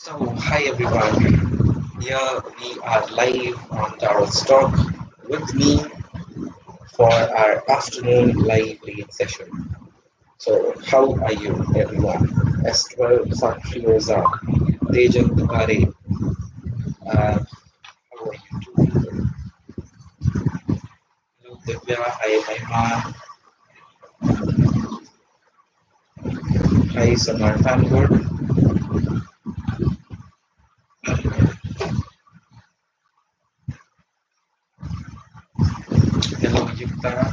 Hi everyone. Here we are live on Tarot's Talk with me for our afternoon live read session. So, how are you, everyone? Esther Sakshioza, Tejan Tukare, how are you doing? Hello, Divya, hi, Mahima, hi, Samantha, I'm good. Hello, Yukta, hello,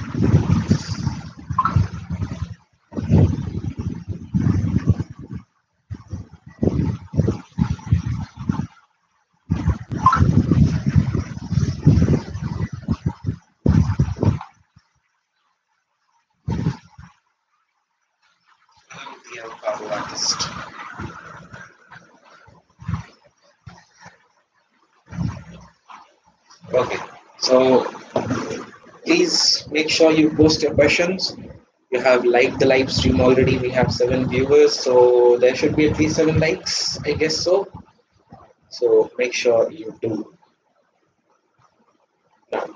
the avocado artist. Okay, so please make sure you post your questions. You have liked the live stream already. We have 7 viewers, so there should be at least 7 likes, I guess so. So make sure you do now.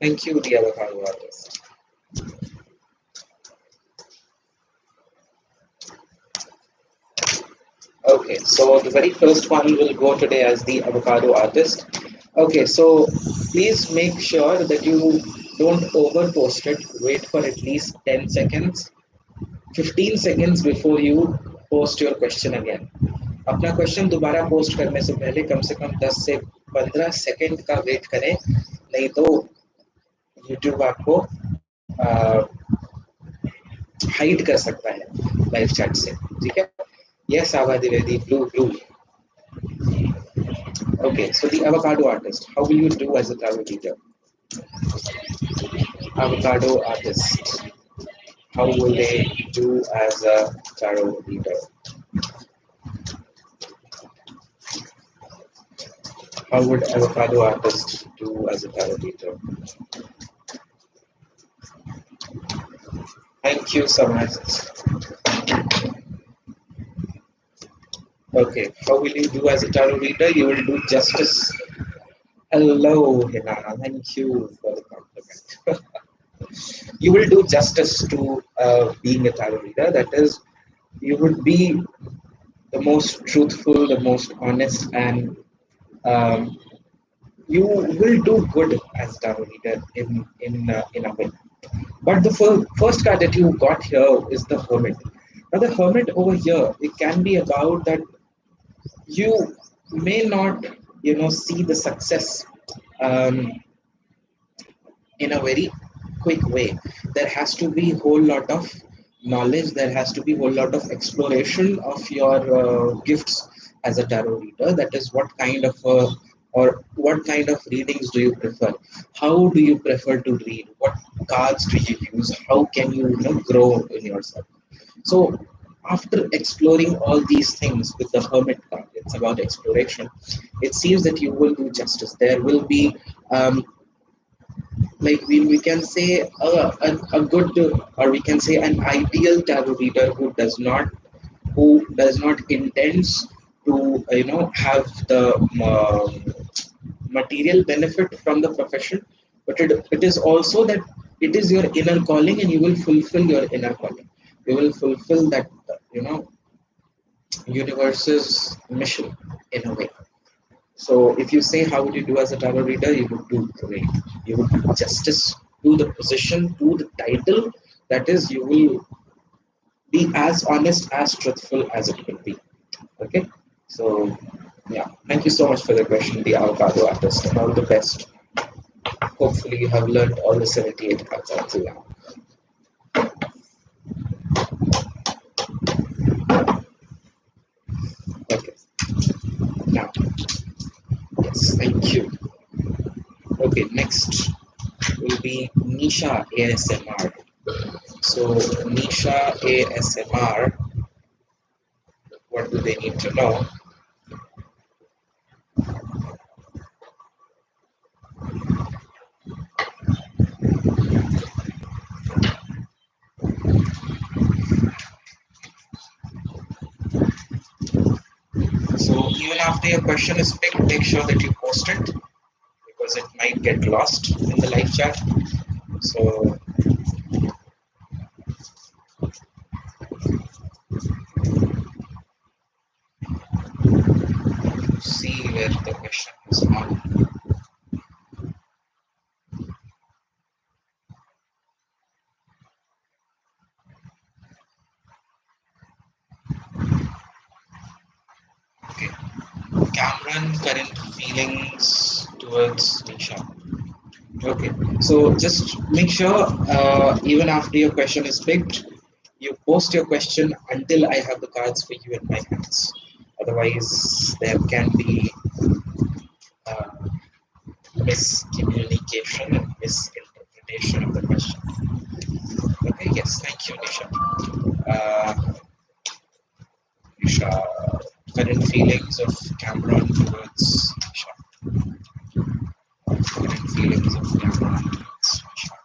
Thank you, the avocado artist. Okay, so the very first one will go today as the avocado artist. Okay, so please make sure that you don't over post it. Wait for at least 10 seconds, 15 seconds before you post your question again. अपना question दोबारा post करने से कम 10 से 15 second का wait करें, नहीं तो YouTube आपको हाइड कर सकता है लाइव चैट से, ठीक है? यस आवा Dwivedi, blue blue. Okay, so the avocado artist, how will you do as a tarot reader? Avocado artist, how will they do as a tarot reader? How would avocado artist do as a tarot reader? Thank you so much. Okay, how will you do as a tarot reader? You will do justice. Hello, Hina. Thank you for the compliment. You will do justice to being a tarot reader. That is, you would be the most truthful, the most honest, and um, you will do good as tarot reader in a way. But the first card that you got here is the Hermit. Now, the Hermit over here, it can be about that you may not, see the success um, in a very quick way. There has to be a whole lot of knowledge. There has to be a whole lot of exploration of your gifts as a tarot reader. That is what kind of or what kind of readings do you prefer? How do you prefer to read? What cards do you use? How can you, grow in yourself? So after exploring all these things with the Hermit card, it's about exploration. It seems that you will do justice. There will be like we can say a good or we can say an ideal tarot reader who does not intends to have the material benefit from the profession, but it is also that it is your inner calling and you will fulfill your inner calling. You will fulfill that universe's mission in a way. So if you say how would you do as a tarot reader, you would do great. You would do justice to the position, to the title. That is, you will be as honest, as truthful as it will be. Okay. So yeah, thank you so much for the question, the avocado artist, and all the best. Hopefully you have learned all the 78 cards until now. Okay. Now, yes, thank you. Okay, next will be Nisha ASMR. So Nisha ASMR, what do they need to know? even after your question is picked, make sure that you post it because it might get lost in the live chat. So see where the question is on. Okay. Cameron, current feelings towards Nisha. Okay, so just make sure even after your question is picked, you post your question until I have the cards for you in my hands. Otherwise, there can be uh, miscommunication and misinterpretation of the question. Okay, yes, thank you, Nisha. Nisha, current feelings of Cameron towards Nisha. Current feelings of Cameron towards Nisha.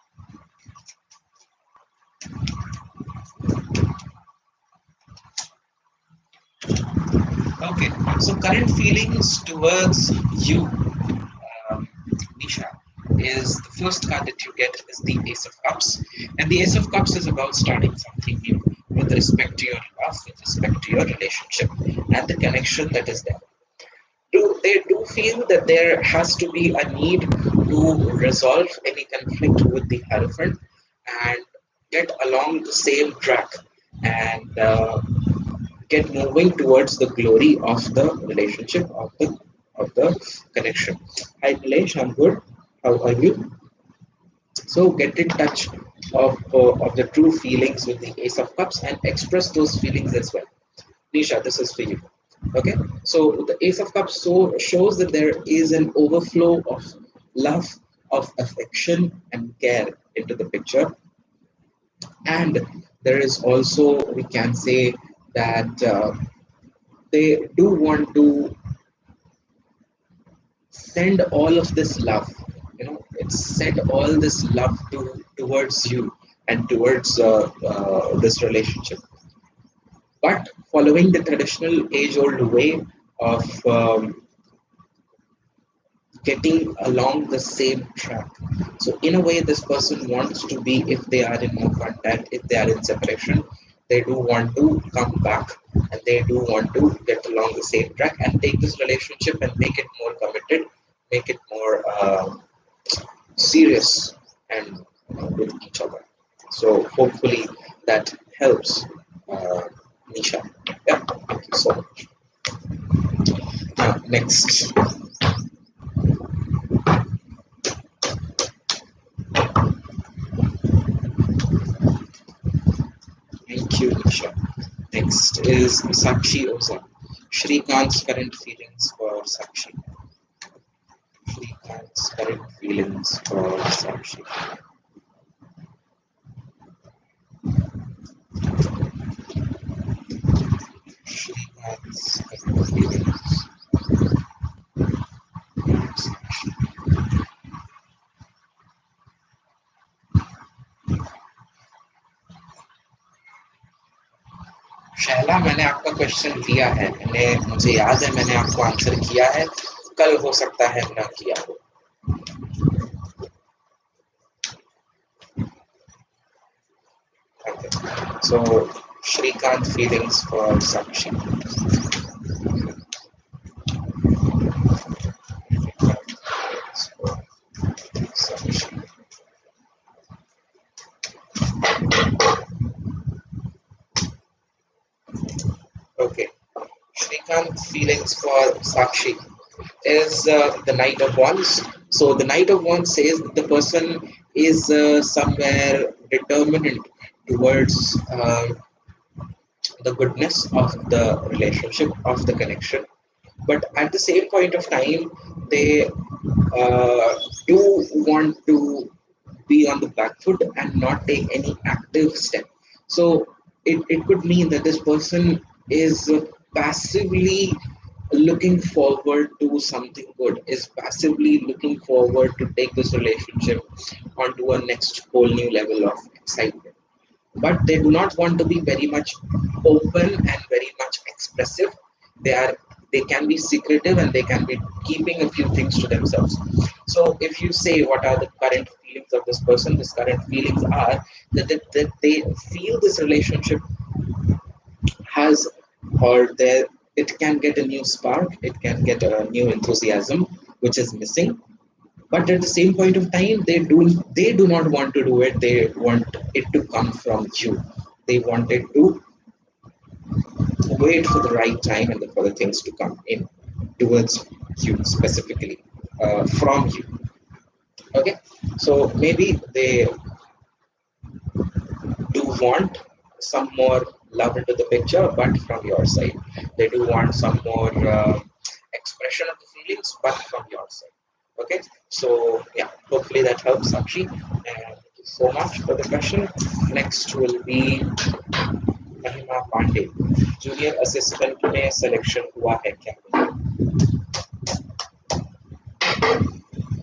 Okay, so current feelings towards you, Nisha, is the first card that you get is the Ace of Cups, and the Ace of Cups is about starting something new with respect to your love, with respect to your relationship, and the connection that is there. They do feel that there has to be a need to resolve any conflict with the Hierophant and get along the same track and get moving towards the glory of the relationship of the connection. Hi Nilesh, I'm good. How are you? So get in touch of the true feelings with the Ace of Cups and express those feelings as well. Nisha, this is for you. Okay, so the Ace of Cups shows that there is an overflow of love, of affection and care into the picture, and there is also, we can say that they do want to send all of this love, it's send all this love towards you and towards this relationship, but following the traditional age old way of getting along the same track. So in a way, this person wants to be, if they are in no contact, if they are in separation, they do want to come back and they do want to get along the same track and take this relationship and make it more committed, make it more serious and with each other. So hopefully that helps, Nisha. Yeah, thank you so much. Now, next. Thank you, Nisha. Next is Sakshi Oza. Shrikant's current feelings for Sakshi. Shrikant's current feelings for Sakshi. Shrikant's current feelings for Sakshi. Shaila, मैंने आपका question लिया है, मुझे याद है मैंने आपको answer किया है, कल हो सकता है ना किया हो. Okay. So Shrikant feelings for Sakshi. Sakshi. Okay. Shrikant's feelings for Sakshi is the Knight of Wands. So the Knight of Wands says that the person is somewhere determined towards the goodness of the relationship, of the connection. But at the same point of time, they do want to be on the back foot and not take any active step. So it could mean that this person is passively looking forward to something good, is passively looking forward to take this relationship onto a next whole new level of excitement. But they do not want to be very much open and very much expressive. They are they can be secretive and they can be keeping a few things to themselves. So if you say what are the current feelings of this person, this current feelings are that they feel this relationship has, or there it can get a new spark, it can get a new enthusiasm which is missing, but at the same point of time they do not want to do it, they want it to come from you, they want it to wait for the right time and for the things to come in towards you specifically, from you. Okay, so maybe they do want some more love into the picture, but from your side. They do want some more expression of the feelings, but from your side. Okay, so yeah, hopefully that helps, Sakshi. And thank you so much for the question. Next will be महिमा Pandey, junior assistant में selection हुआ है क्या?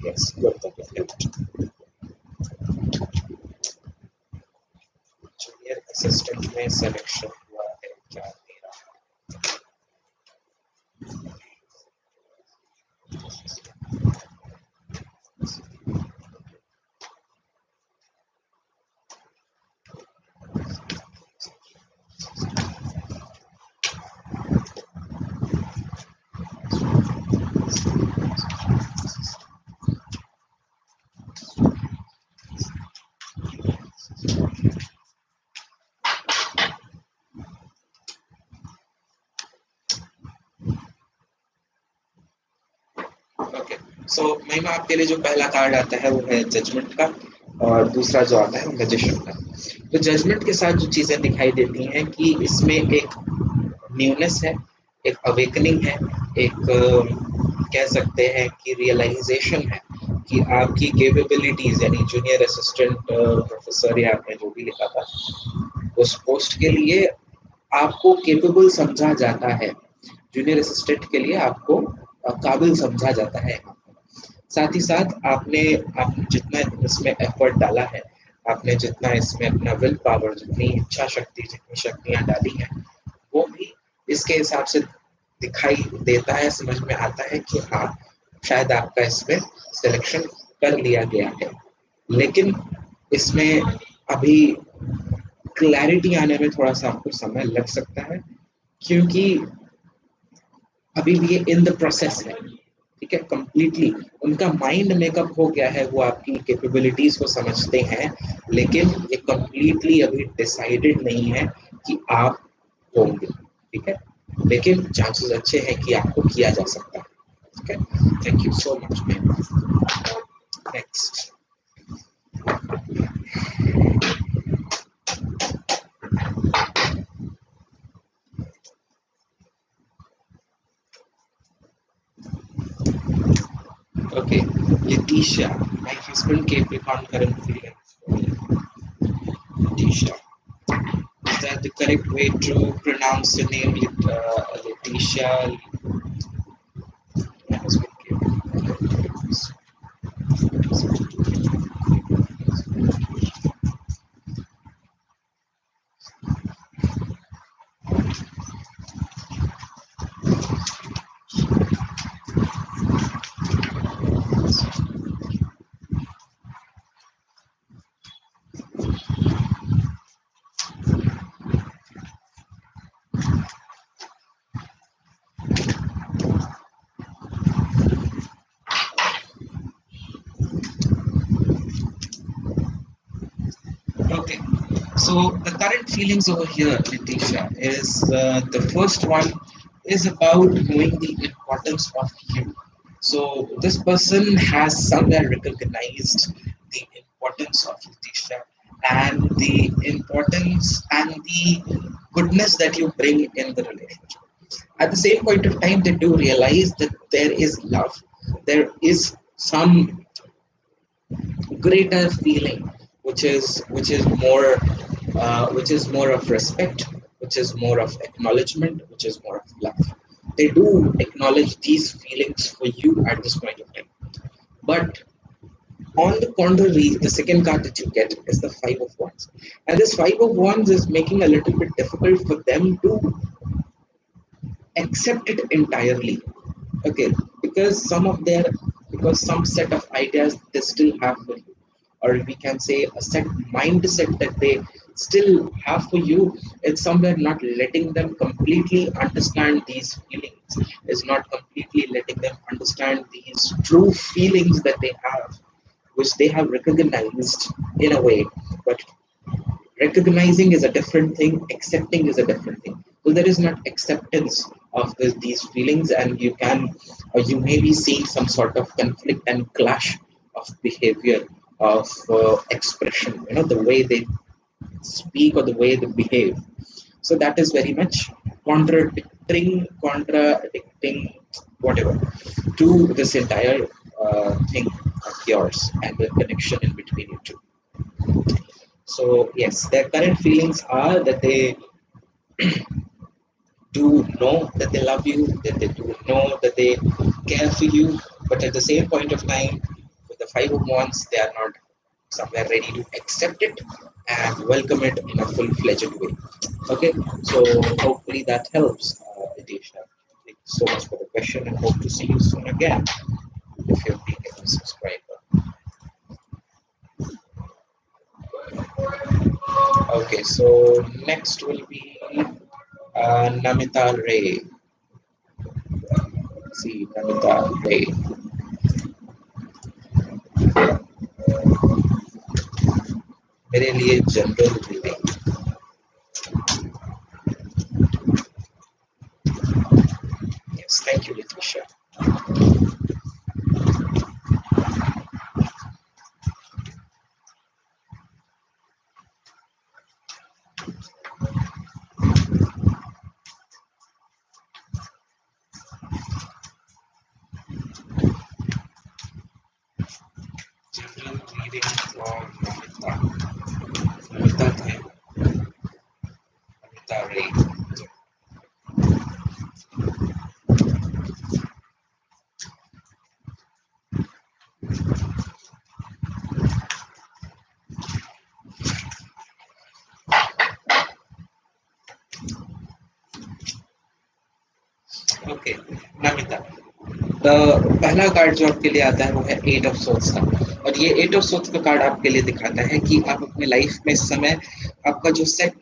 Yes, good. Junior assistant में selection हुआ है क्या मेरा? ओके, सो महिमा आपके लिए जो पहला कार्ड आता है वो है जजमेंट का, और दूसरा जो आता है मैजिशियन का। तो जजमेंट के साथ जो चीजें दिखाई देती हैं कि इसमें एक न्यूनेस है, एक अवेकनिंग है, एक कह सकते हैं कि रियलाइजेशन है कि आपकी कैपेबिलिटीज, यानी जूनियर असिस्टेंट प्रोफेसर या आपने जो भी लिखा था उस पोस्ट के लिए आपको केपेबल समझा जाता है, जूनियर असिस्टेंट के लिए आपको काबिल समझा जाता है। साथ ही साथ आपने जितना इसमें एफर्ट डाला है, आपने जितना इसमें अपना विल पावर, जितनी इच्छा शक्ति, जितनी शक्तियां डाली हैं, वो भी इसके हिसाब से दिखाई देता है, समझ में आता है कि हाँ शायद आपका इसमें सिलेक्शन कर लिया गया है। लेकिन इसमें अभी क्लैरिटी आने में थोड़ा सा आपको समय लग सकता है, क्योंकि अभी भी ये इन द प्रोसेस है। ठीक है, कंप्लीटली उनका माइंड मेकअप हो गया है, वो आपकी कैपेबिलिटीज को समझते हैं, लेकिन ये कंप्लीटली अभी डिसाइडेड नहीं है कि आप होंगे। ठीक है, लेकिन चांसेस अच्छे हैं कि आपको किया जा सकता है। ठीक है, thank you so much ma'am. Next, okay, Letitia, my husband Capricorn current feelings. Letitia, is that the correct way to pronounce the name, Letitia? My husband Capricorn. Okay, so the current feelings over here, Letitia, is the first one is about knowing the importance of you. So this person has somewhere recognized the importance of Letitia and the importance and the goodness that you bring in the relationship. At the same point of time, they do realize that there is love, there is some greater feeling which is more of respect, which is more of acknowledgement, which is more of love. They do acknowledge these feelings for you at this point of time. But on the contrary, the second card that you get is the Five of Wands, and this Five of Wands is making a little bit difficult for them to accept it entirely. Okay, because some set of ideas they still have for you, or we can say a set mindset that they still have for you. It's somewhere not letting them completely understand these feelings, is not completely letting them understand these true feelings that they have, which they have recognized in a way. But recognizing is a different thing, accepting is a different thing. So there is not acceptance of these feelings, and you can, or you may be seeing some sort of conflict and clash of behavior, of expression, the way they speak or the way they behave. So that is very much contradicting, whatever, to this entire thing of yours and the connection in between you two. So yes, their current feelings are that they do know that they love you, that they do know that they care for you, but at the same point of time, with the Five of Wands, they are not somewhere ready to accept it and welcome it in a full-fledged way. Okay, so hopefully that helps, Adisha. Thank you so much for the question and hope to see you soon again if you've been a subscriber. Okay, so next will be Namita Ray. See, Namita Ray. मेरे लिए general reading. Yes, thank you, Letitia. General reading from Namita. Namita थे. Namita Ray. Okay, Namita. पहला card जो आपके लिए आता है वो है एट ऑफ सोर्ट्स का, और ये एट ऑफ सोर्ट्स का कार्ड आपके लिए दिखाता है कि आप अपने लाइफ में इस समय आपका जो सेट,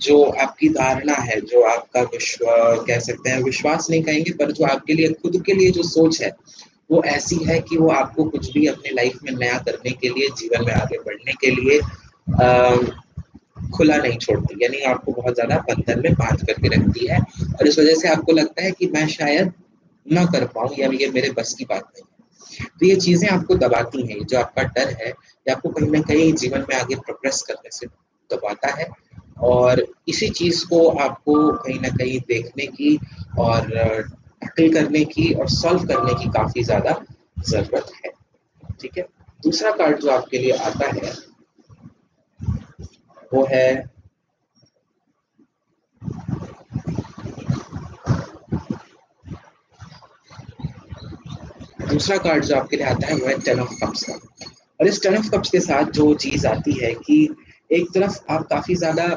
जो आपकी धारणा है, जो आपका कह सकते हैं विश्वास नहीं कहेंगे, पर जो आपके लिए खुद के लिए जो सोच है वो ऐसी है कि वो आपको कुछ भी अपने लाइफ में नया करने के लिए, जीवन में आगे बढ़ने के लिए खुला नहीं छोड़ती, यानी आपको बहुत ज्यादा बंधन में बांध करके रखती है, और इस वजह से आपको लगता है कि मैं शायद ना कर पाऊं या ये मेरे बस की बात नहीं है। तो ये चीजें आपको दबाती हैं, जो आपका डर है ये आपको कहीं ना कहीं जीवन में आगे प्रोग्रेस करने से दबाता है, और इसी चीज को आपको कहीं ना कहीं देखने की और टैकल करने की और सॉल्व करने की काफी ज्यादा जरूरत है। ठीक है, दूसरा कार्ड जो आपके लिए आता है वो है दूसरा कार्ड जो आपके लिए आता है वो है टेन ऑफ कप्स का, और इस टेन ऑफ कप्स के साथ जो चीज आती है कि एक तरफ आप काफी ज्यादा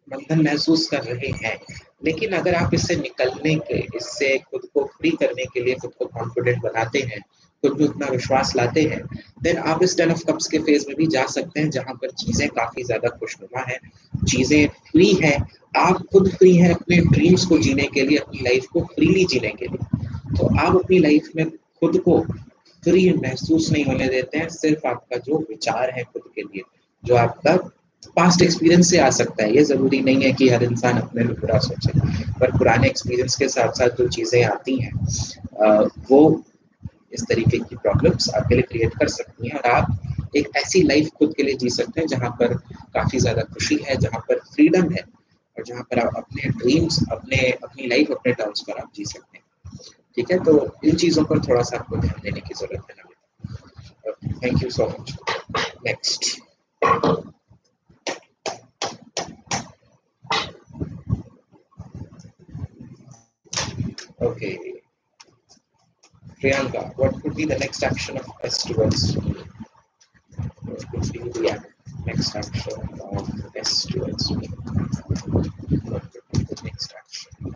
बंधन महसूस कर रहे हैं, लेकिन अगर आप इससे निकलने के, इससे खुद को फ्री करने के लिए खुद को कॉन्फिडेंट बनाते हैं, खुद में उतना विश्वास लाते हैं, देन आप इस टेन ऑफ कप्स के फेज में भी जा सकते हैं जहां पर चीजें काफी ज्यादा खुशनुमा है, चीजें फ्री है, आप खुद फ्री हैं अपने ड्रीम्स को जीने के लिए, अपनी लाइफ को फ्रीली जीने के लिए। तो आप अपनी लाइफ में खुद को फ्री महसूस नहीं होने देते हैं, सिर्फ आपका जो विचार है खुद के लिए, जो आपका पास्ट एक्सपीरियंस से आ सकता है, ये जरूरी नहीं है कि हर इंसान अपने लिए बुरा सोचे, पर पुराने एक्सपीरियंस के साथ साथ जो चीजें आती हैं वो इस तरीके की प्रॉब्लम्स आपके लिए क्रिएट कर सकती हैं, और आप एक ऐसी लाइफ खुद के लिए जी सकते हैं जहां पर काफी ज्यादा खुशी है, जहां पर फ्रीडम है, और जहां पर आप अपने ड्रीम्स, अपनी लाइफ अपने टर्म्स पर आप जी सकते हैं। ठीक है, तो इन चीजों पर थोड़ा सा आपको ध्यान देने की जरूरत है। Thank you so much. Next, okay, Priyanka, what could be the next action of S towards me? What could be the next action of S towards me? What could be the next action?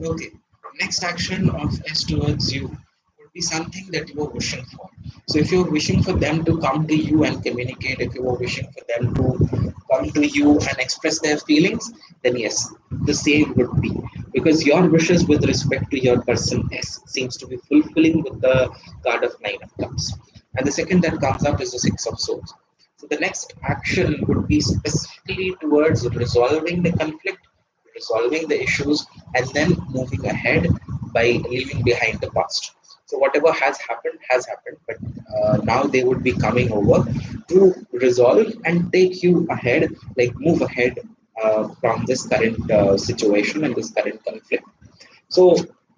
Okay, next action of S towards you would be something that you are wishing for. So if you're wishing for them to come to you and communicate, if you are wishing for them to come to you and express their feelings, then yes, the same would be. Because your wishes with respect to your person S seems to be fulfilling with the card of Nine of Cups. And the second that comes up is the Six of Swords. So the next action would be specifically towards resolving the conflict, resolving the issues, and then moving ahead by leaving behind the past. So whatever has happened, but now they would be coming over to resolve and take you ahead, like move ahead from this current situation and this current conflict. So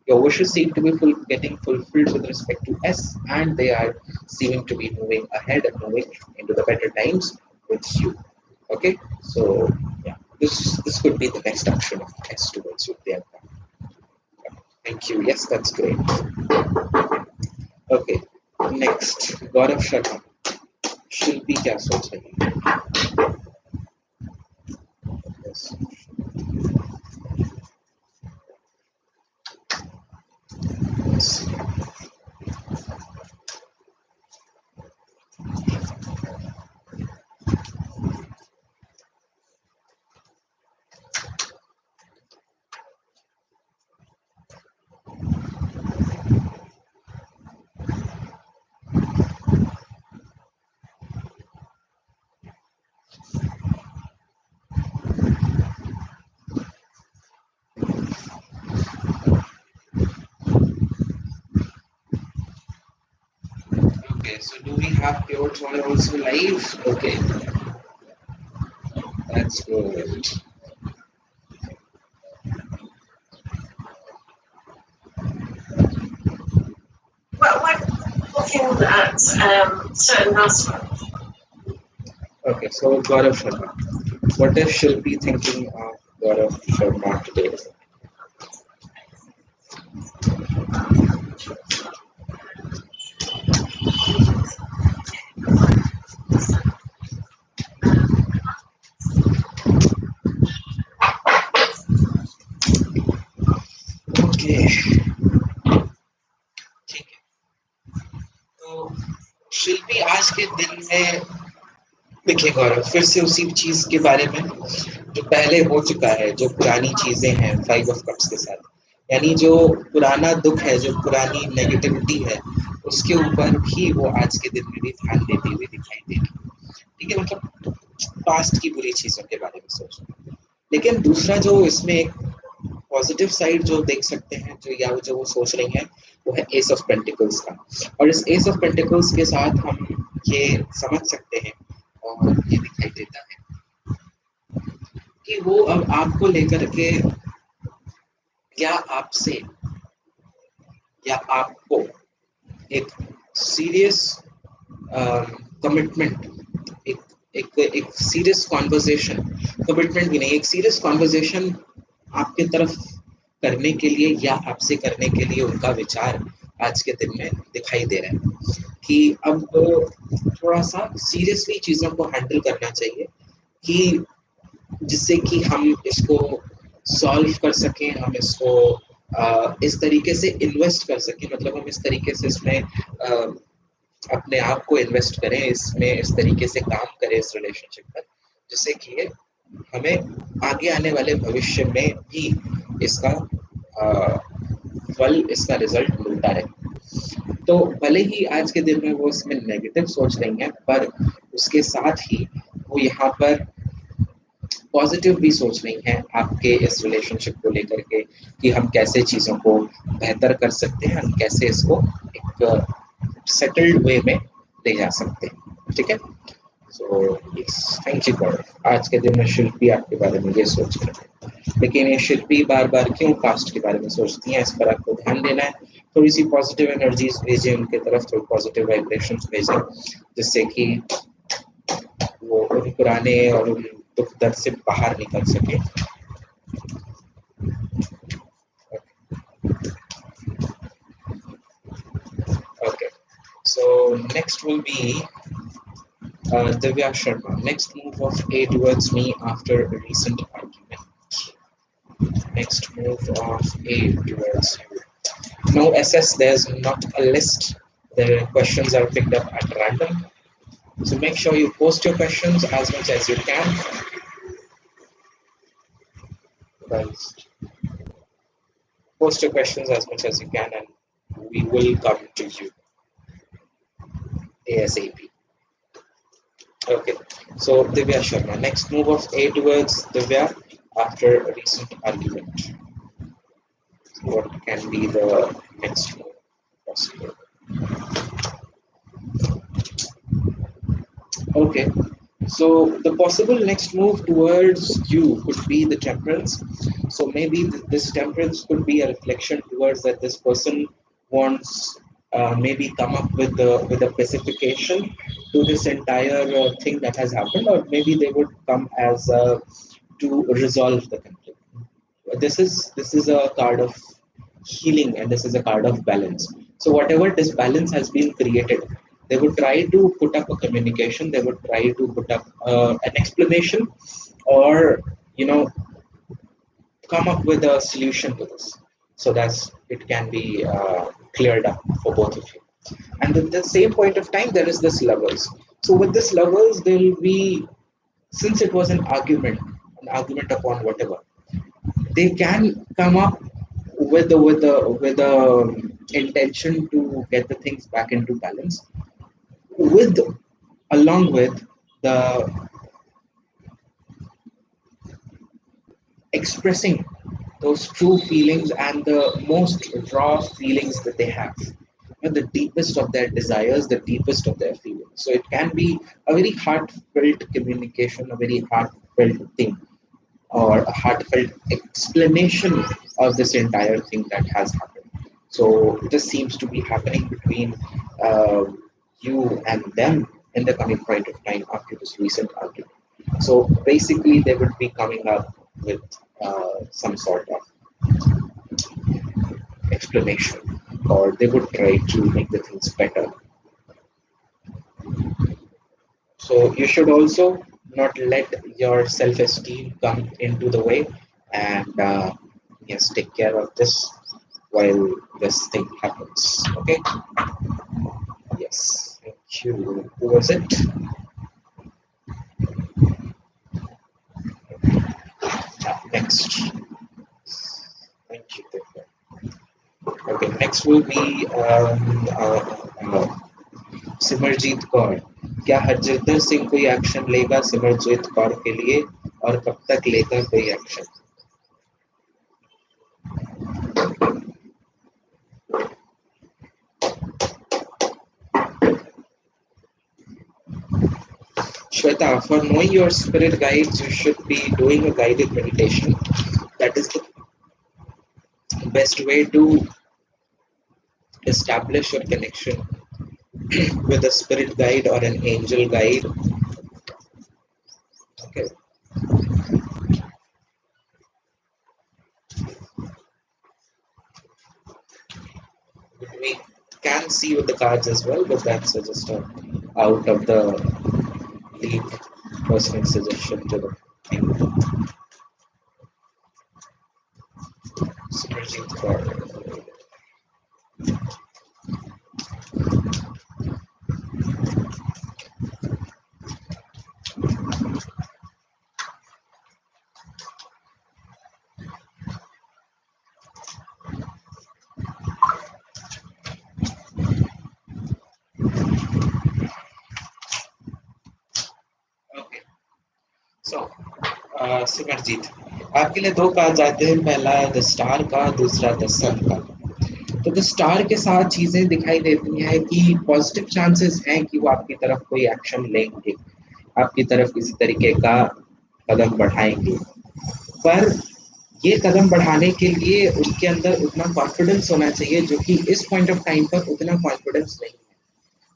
your wishes seem to be getting fulfilled with respect to S, and they are seeming to be moving ahead and moving into the better times with you. Okay, so yeah, this could be the next action of S towards you. There. Thank you. Yes, that's great. Okay, next, Gaurav Sharma. शिल्पी क्या सोच रही है? Yes. Yes. Okay, so do we have Pure Joy also live? Okay, that's good. Well, when looking at certain aspects. Okay, so Gaurav Sharma. What if she'll be thinking of Gaurav Sharma today? Okay, ठीक है. तो शिल्पी आज के दिन में देखिए गौरव फिर से उसी चीज के बारे में जो पहले हो चुका है, जो पुरानी चीजें हैं फाइव ऑफ कप्स के साथ, यानी जो पुराना दुख है, जो पुरानी नेगेटिविटी है, उसके ऊपर भी वो आज के दिन में भी ध्यान देती हुई दिखाई देगी. ठीक है, मतलब पास्ट की बुरी चीजों के बारे में सोच. लेकिन दूसरा जो इसमें एक पॉजिटिव साइड जो देख सकते हैं, जो वो सोच रही हैं, वो है एस ऑफ पेंटिकल्स का. और इस एस ऑफ पेंटिकल्स के साथ हम ये समझ सकते हैं और ये दिखाई देता है कि वो अब आपको लेकर के या आपसे या आपको एक सीरियस कमिटमेंट, एक एक सीरियस कॉन्वर्सेशन, कमिटमेंट भी नहीं, एक सीरियस कॉन्वर्सेशन आपके तरफ करने के लिए या आपसे करने के लिए उनका विचार आज के दिन में दिखाई दे रहा है कि अब थोड़ा सा सीरियसली चीज़ों को हैंडल करना चाहिए, कि जिससे कि हम इसको सॉल्व कर सकें, हम इसको इस तरीके से इन्वेस्ट कर सकें, मतलब हम इस तरीके से इसमें अपने आप को इन्वेस्ट करें, इसमें इस तरीके से काम करें इस रिलेशनशिप पर, जिससे कि हमें आगे आने वाले भविष्य में भी इसका फल, इसका रिजल्ट मिलता रहे. तो भले ही आज के दिन में वो इसमें नेगेटिव सोच रही हैं, पर उसके साथ ही वो यहाँ पर पॉजिटिव भी सोच रही हैं आपके इस रिलेशनशिप को लेकर के, कि हम कैसे चीज़ों को बेहतर कर सकते हैं, हम कैसे इसको एक सेटल्ड वे में ले जा सकते हैं. ठीक है, सो थैंक यू गॉड। आज के दिन में शिल्पी आपके बारे में ये सोच रहे हैं, लेकिन ये शिल्पी बार बार क्यों कास्ट के बारे में सोचती हैं, इस पर आपको ध्यान देना है। थोड़ी सी पॉजिटिव एनर्जीज भेजें उनके तरफ, थोड़ी पॉजिटिव वाइब्रेशंस भेजें, जिससे कि वो उन पुराने और उन दुख दर्द से बाहर निकल सके। Okay, so next will be Divya Sharma. Next move of A towards me after a recent argument. Next move of A towards you. No SS, there's not a list. The questions are picked up at random. So make sure you post your questions as much as you can. Post your questions as much as you can, and we will come to you ASAP. Okay, so Divya Sharma. Next move of A towards Divya after a recent argument. What can be the next move possible? Okay, so the possible next move towards you could be the temperance. So maybe this temperance could be a reflection towards that this person wants maybe come up with a pacification to this entire thing that has happened, or maybe they would come as to resolve the conflict. This is a card of healing, and this is a card of balance. So whatever disbalance has been created, they would try to put up a communication, they would try to put up an explanation, or come up with a solution to this, so that it can be cleared up for both of you. And at the same point of time, there is this lovers. So with this lovers, there will be, since it was an argument upon whatever, they can come up with a intention to get the things back into balance, with along with the expressing those true feelings and the most raw feelings that they have, the deepest of their desires, the deepest of their feelings. So it can be a very heartfelt communication, a very heartfelt thing, or a heartfelt explanation of this entire thing that has happened. So this seems to be happening between you and them in the coming point of time after this recent argument. So basically, they would be coming up with some sort of explanation, or they would try to make the things better. So you should also not let your self-esteem come into the way, and yes, take care of this while this thing happens. Okay. Yes. Thank you. Who was it? Next. Thank you. Okay. Next will be Simarjeet Kaur. क्या हरजिंदर सिंह कोई action लेगा सिमरजीत कौर के लिए, और कब तक लेगा कोई action? Shweta, for knowing your spirit guides, you should be doing a guided meditation. That is the best way to establish your connection with a spirit guide or an angel guide. Okay. We can see with the cards as well, but that's just a out of the league personal suggestion to the thing. Synergy card. Simarjeet, आपके लिए दो card आते हैं, पहला the star का, दूसरा the सन का। तो द स्टार के साथ चीजें दिखाई देती हैं कि पॉजिटिव चांसेस हैं कि वो आपकी तरफ कोई एक्शन लेंगे, आपकी तरफ किसी तरीके का कदम बढ़ाएंगे, पर ये कदम बढ़ाने के लिए उसके अंदर उतना कॉन्फिडेंस होना चाहिए जो कि इस पॉइंट ऑफ टाइम पर उतना कॉन्फिडेंस नहीं है।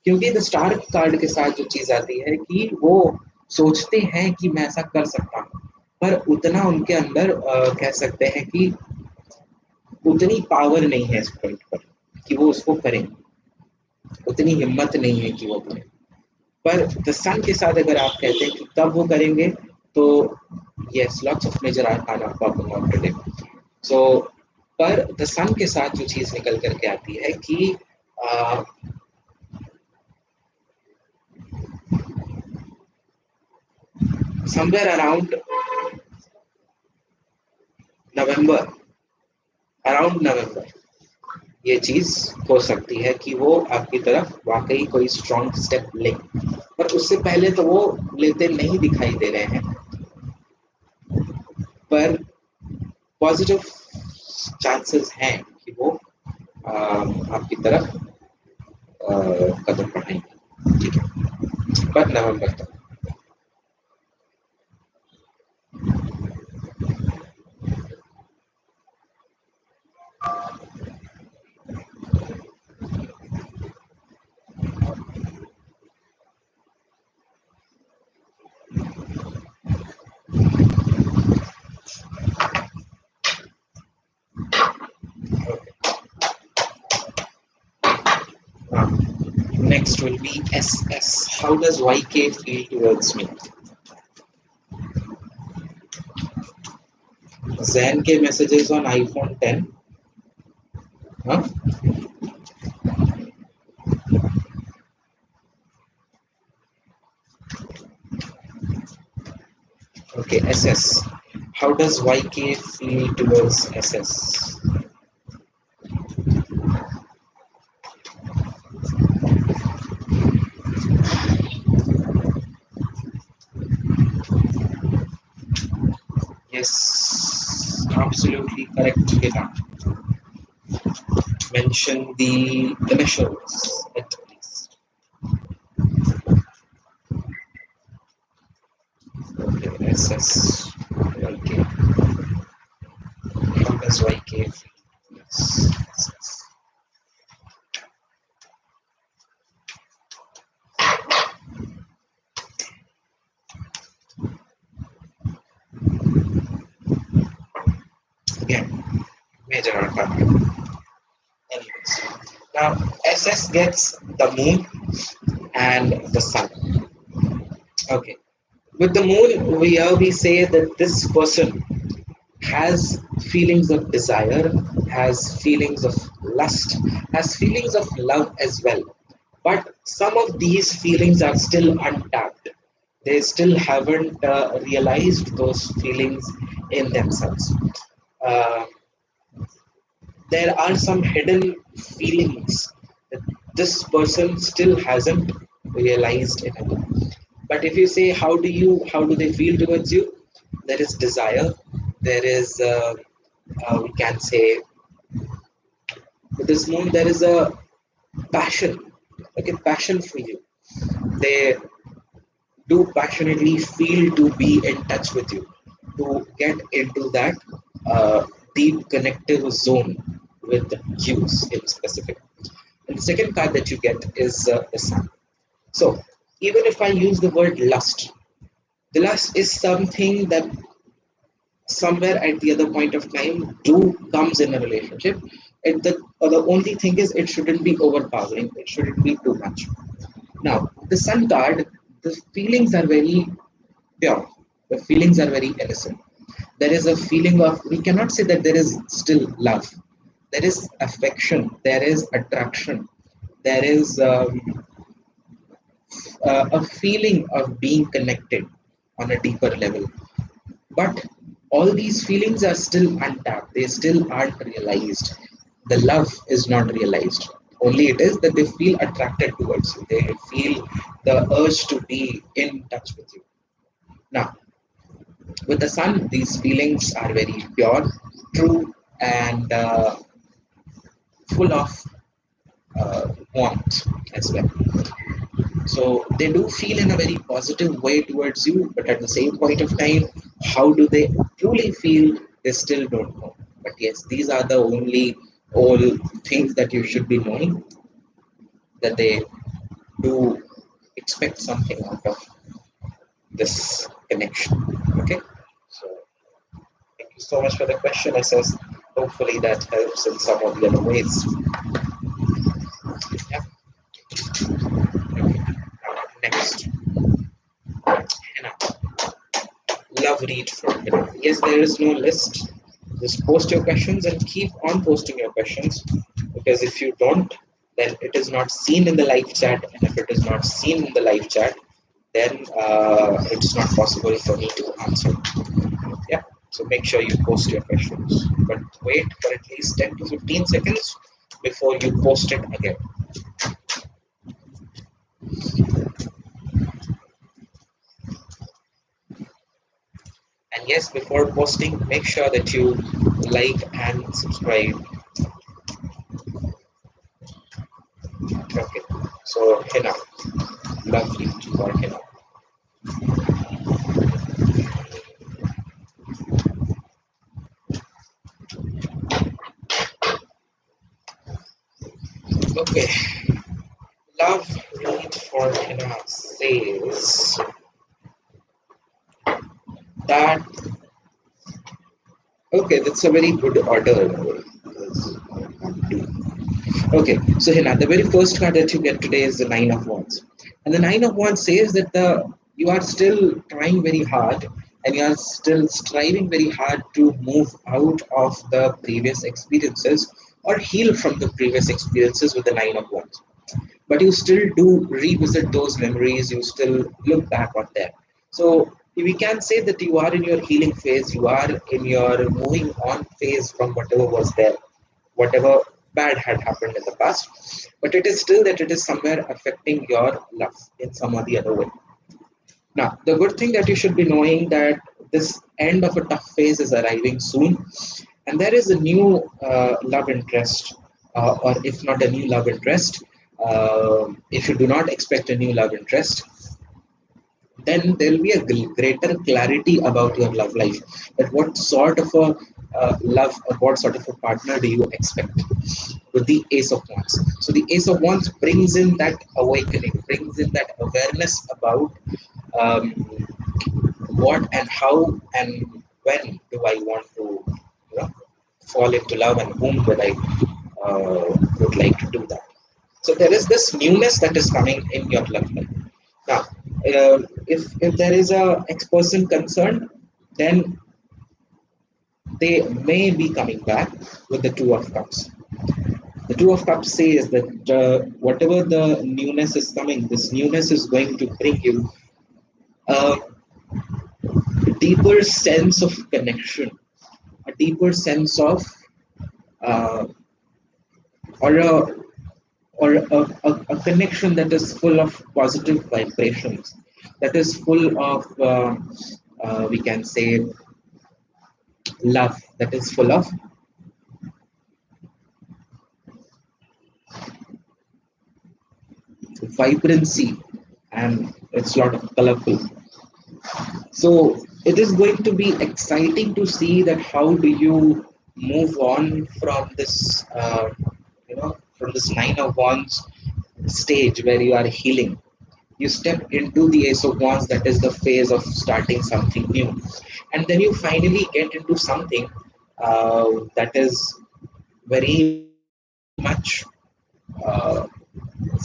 क्योंकि द स्टार कार्ड के साथ जो चीज आती है कि वो सोचते हैं कि मैं ऐसा कर सकता हूँ, पर उतना उनके अंदर कह सकते हैं कि उतनी पावर नहीं है इस पॉइंट पर कि वो उसको करें, उतनी हिम्मत नहीं है कि वो करें। पर द सन के साथ अगर आप कहते हैं कि कब वो करेंगे, तो yes, lots of major arcana popping out today. So per the सन के साथ जो चीज निकल करके आती है कि समवेयर अराउंड नवंबर, ये चीज हो सकती है कि वो आपकी तरफ वाकई कोई स्ट्रॉन्ग स्टेप ले, पर उससे पहले तो वो लेते नहीं दिखाई दे रहे हैं। पर पॉजिटिव चांसेस हैं कि वो आपकी तरफ कदम बढ़ाएंगे, ठीक है, पर नवंबर तक। Next will be SS. How does YK feel towards me? Zen के messages on iPhone 10. Huh? Okay, SS. How does YK feel towards SS? Yes, absolutely correct, Hina. Mention the initials at least. Okay, SS. YK. How does YK feel? Yes. SS. Again, major arcana. Anyways, now SS gets the moon and the sun. Okay, with the moon, we say that this person has feelings of desire, has feelings of lust, has feelings of love as well. But some of these feelings are still untapped. They still haven't realized those feelings in themselves. Uh, there are some hidden feelings that this person still hasn't realized in it. But if you say how do they feel towards you, there is desire, there is we can say with this moon there is a passion, okay, passion for you. They do passionately feel to be in touch with you, to get into that deep connective zone with you in specific. And the second card that you get is the sun. So even if I use the word lust, the lust is something that somewhere at the other point of time do comes in a relationship. The only thing is it shouldn't be overpowering, it shouldn't be too much. Now the sun card, the feelings are very pure, the feelings are very innocent. There is a feeling of, we cannot say that there is still love, there is affection, there is attraction, there is a feeling of being connected on a deeper level. But all these feelings are still untapped. They still aren't realized. The love is not realized. Only it is that they feel attracted towards you. They feel the urge to be in touch with you. Now, with the sun, these feelings are very pure, true, and full of want as well. So they do feel in a very positive way towards you, but at the same point of time, how do they truly feel? They still don't know. But yes, these are the only all things that you should be knowing, that they do expect something out of this connection. Okay, so thank you so much for the question, SS. Hopefully that helps in some of the other ways. Yeah. Okay. Next, Hannah. Love read from Hannah. Yes, there is no list. Just post your questions and keep on posting your questions, because if you don't, then it is not seen in the live chat, and if it is not seen in the live chat, then it's not possible for me to answer. Yeah, so make sure you post your questions, but wait for at least 10 to 15 seconds before you post it again. And yes, before posting, make sure that you like and subscribe. Okay, so Hina, lovely for Hina. Okay, love read for Hina says that, okay, that's a very good order. Okay, so Hina, the very first card that you get today is the Nine of Wands. And the Nine of Wands says that you are still trying very hard, and you are still striving very hard to move out of the previous experiences or heal from the previous experiences with the Nine of Wands. But you still do revisit those memories, you still look back on them. So we can say that you are in your healing phase, you are in your moving on phase from whatever was there, whatever bad had happened in the past, but it is still that it is somewhere affecting your love in some or the other way. Now, the good thing that you should be knowing that this end of a tough phase is arriving soon, and there is a new love interest, or if not a new love interest, if you do not expect a new love interest, then there will be a greater clarity about your love life. That what sort of a love or what sort of a partner do you expect with the Ace of Wands. So the Ace of Wands brings in that awakening, brings in that awareness about um, what and how and when do I want to, you know, fall into love, and whom would like to do that. So there is this newness that is coming in your love life. Now, if there is a ex person concerned, then they may be coming back with the Two of Cups. The Two of Cups says that whatever the newness is coming, this newness is going to bring you a deeper sense of connection, a deeper sense of uh, or a a connection that is full of positive vibrations, that is full of we can say love, that is full of vibrancy, and it's a lot of colorful. So it is going to be exciting to see that how do you move on from this, from this Nine of Wands stage where you are healing. You step into the Ace of Wands, that is the phase of starting something new, and then you finally get into something that is very much uh,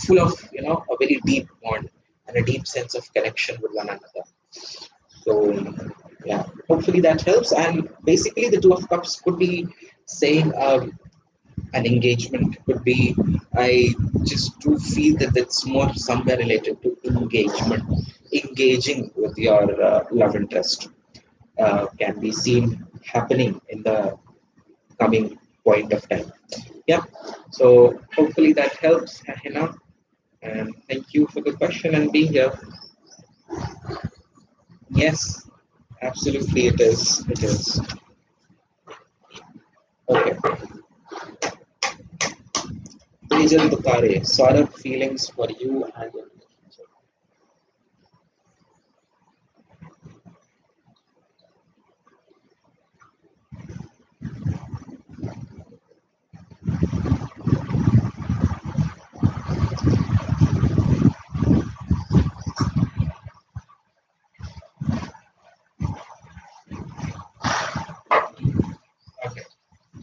full of, a very deep bond and a deep sense of connection with one another. So yeah, hopefully that helps. And basically, the Two of Cups could be saying an engagement. Could be, I just do feel that it's more somewhere related to engagement, engaging with your love interest. Can be seen happening in the coming point of time. Yeah. So hopefully that helps, Hina. And thank you for the question and being here. Yes, absolutely it is. It is. Okay. Tejan Dukare, sort of feelings for you and your relationship. Okay.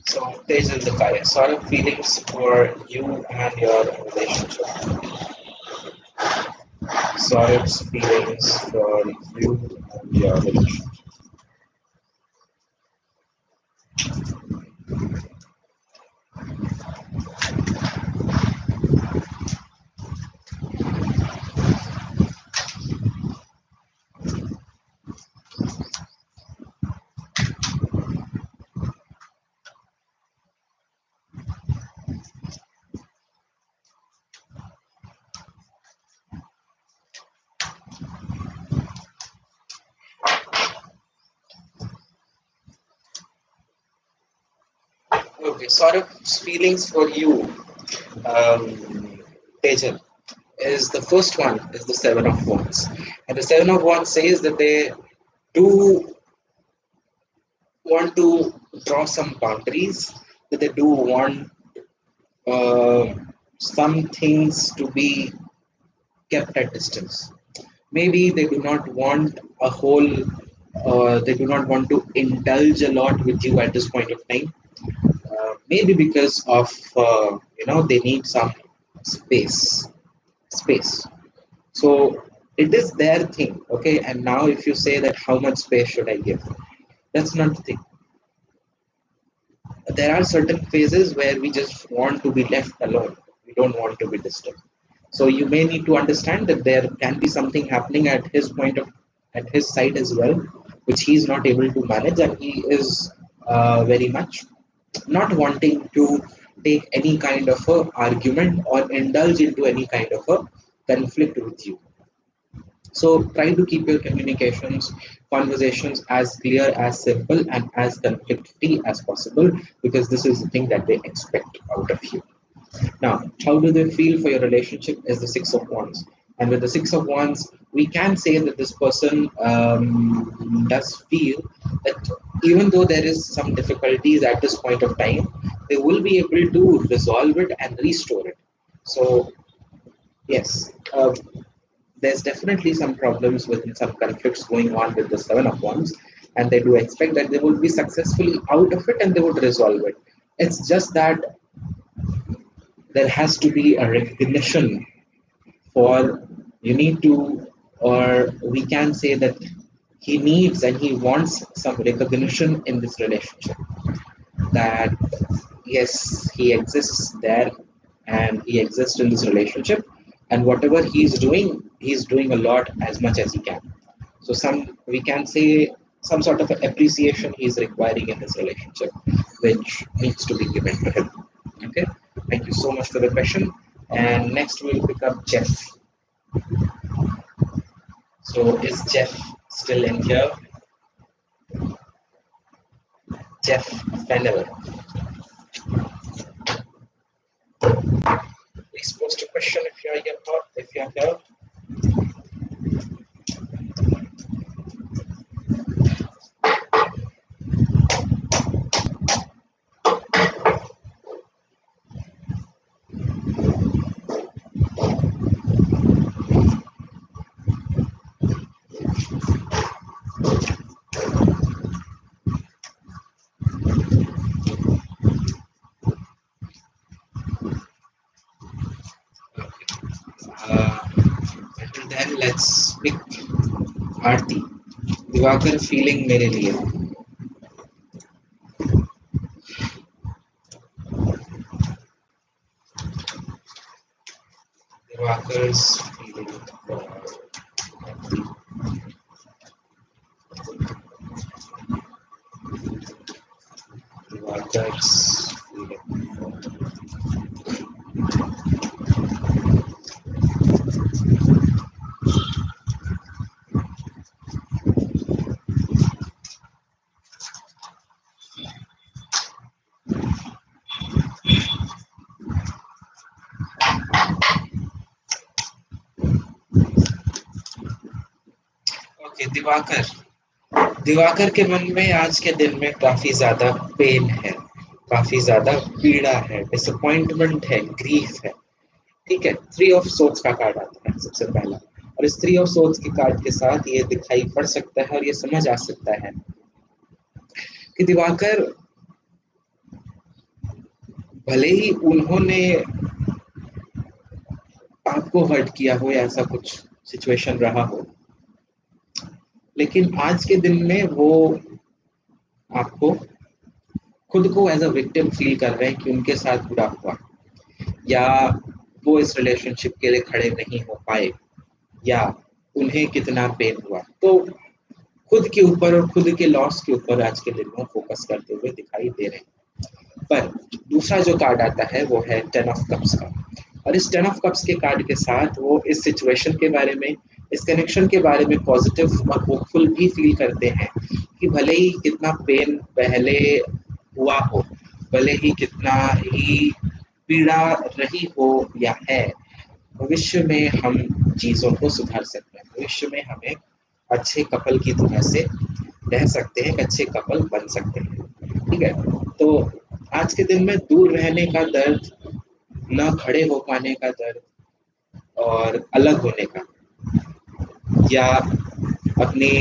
So Tejan Dukare, sort of feelings for you and your relationship. Sort of feelings for you and your relationship. Okay, sort of feelings for you, Tejan, is the first one is the Seven of Wands, and the Seven of Wands says that they do want to draw some boundaries, that they do want uh, some things to be kept at distance. Maybe they do not want a whole, they do not want to indulge a lot with you at this point of time. Maybe because of, they need some space. Space. So it is their thing, okay? And now, if you say that how much space should I give, that's not the thing. There are certain phases where we just want to be left alone. We don't want to be disturbed. So you may need to understand that there can be something happening at his side as well, which he is not able to manage, and he is very much not wanting to take any kind of a argument or indulge into any kind of a conflict with you. So try to keep your conversations as clear, as simple, and as conflict-free as possible, because this is the thing that they expect out of you. Now, how do they feel for your relationship is the Six of Wands. And with the Six of Wands, we can say that this person does feel that even though there is some difficulties at this point of time, they will be able to resolve it and restore it. So, yes, there's definitely some problems with some conflicts going on with the Seven of Wands, and they do expect that they will be successfully out of it and they would resolve it. It's just that there has to be a recognition for you need to, or we can say that he needs and he wants some recognition in this relationship, that yes, he exists there and he exists in this relationship, and whatever he's doing a lot as much as he can. So some, we can say, some sort of appreciation he's requiring in this relationship, which needs to be given to him. Okay, thank you so much for the question. And next we'll pick up Jeff. So is Jeff still in here? Jeff Fenner. Please post a question if you're here. If you're here. Until then, let's pick Aarti. Diwakar feeling मेरे लिए. Divakar's feeling for Aarti. Divakar's feeling for Diwakar Diwakar के मन में आज के दिन में काफी ज्यादा पेन है, काफी ज्यादा पीड़ा है, डिसअपॉइंटमेंट है, ग्रीफ है। ठीक है, थ्री ऑफ सोर्ड्स का कार्ड आता है सबसे पहला, और इस थ्री ऑफ सोर्ड्स के कार्ड के साथ ये दिखाई पड़ सकता है और ये समझ आ सकता है कि दिवाकर, भले ही उन्होंने आपको हर्ट किया हो या ऐसा कुछ सिचुएशन रहा हो, लेकिन आज के दिन में वो आपको खुद को एज अ विक्टिम फील कर रहे हैं कि उनके साथ बुरा हुआ, या वो इस रिलेशनशिप के लिए खड़े नहीं हो पाए, या उन्हें कितना पेन हुआ। तो खुद के ऊपर और खुद के लॉस के ऊपर आज के दिन में फोकस करते हुए दिखाई दे रहे हैं। पर दूसरा जो कार्ड आता है वो है 10 ऑफ कप्स का, और इस 10 ऑफ कप्स के कार्ड के साथ वो इस सिचुएशन के बारे में, इस कनेक्शन के बारे में पॉजिटिव और होपफुल भी फील करते हैं कि भले ही कितना पेन पहले हुआ हो, भले ही कितना ही पीड़ा रही हो या है, भविष्य में हम चीज़ों को सुधार सकते हैं, भविष्य में हमें अच्छे कपल की तरह से रह सकते हैं, अच्छे कपल बन सकते हैं। ठीक है, तो आज के दिन में दूर रहने का दर्द, न खड़े हो पाने का दर्द, और अलग होने का, या अपनी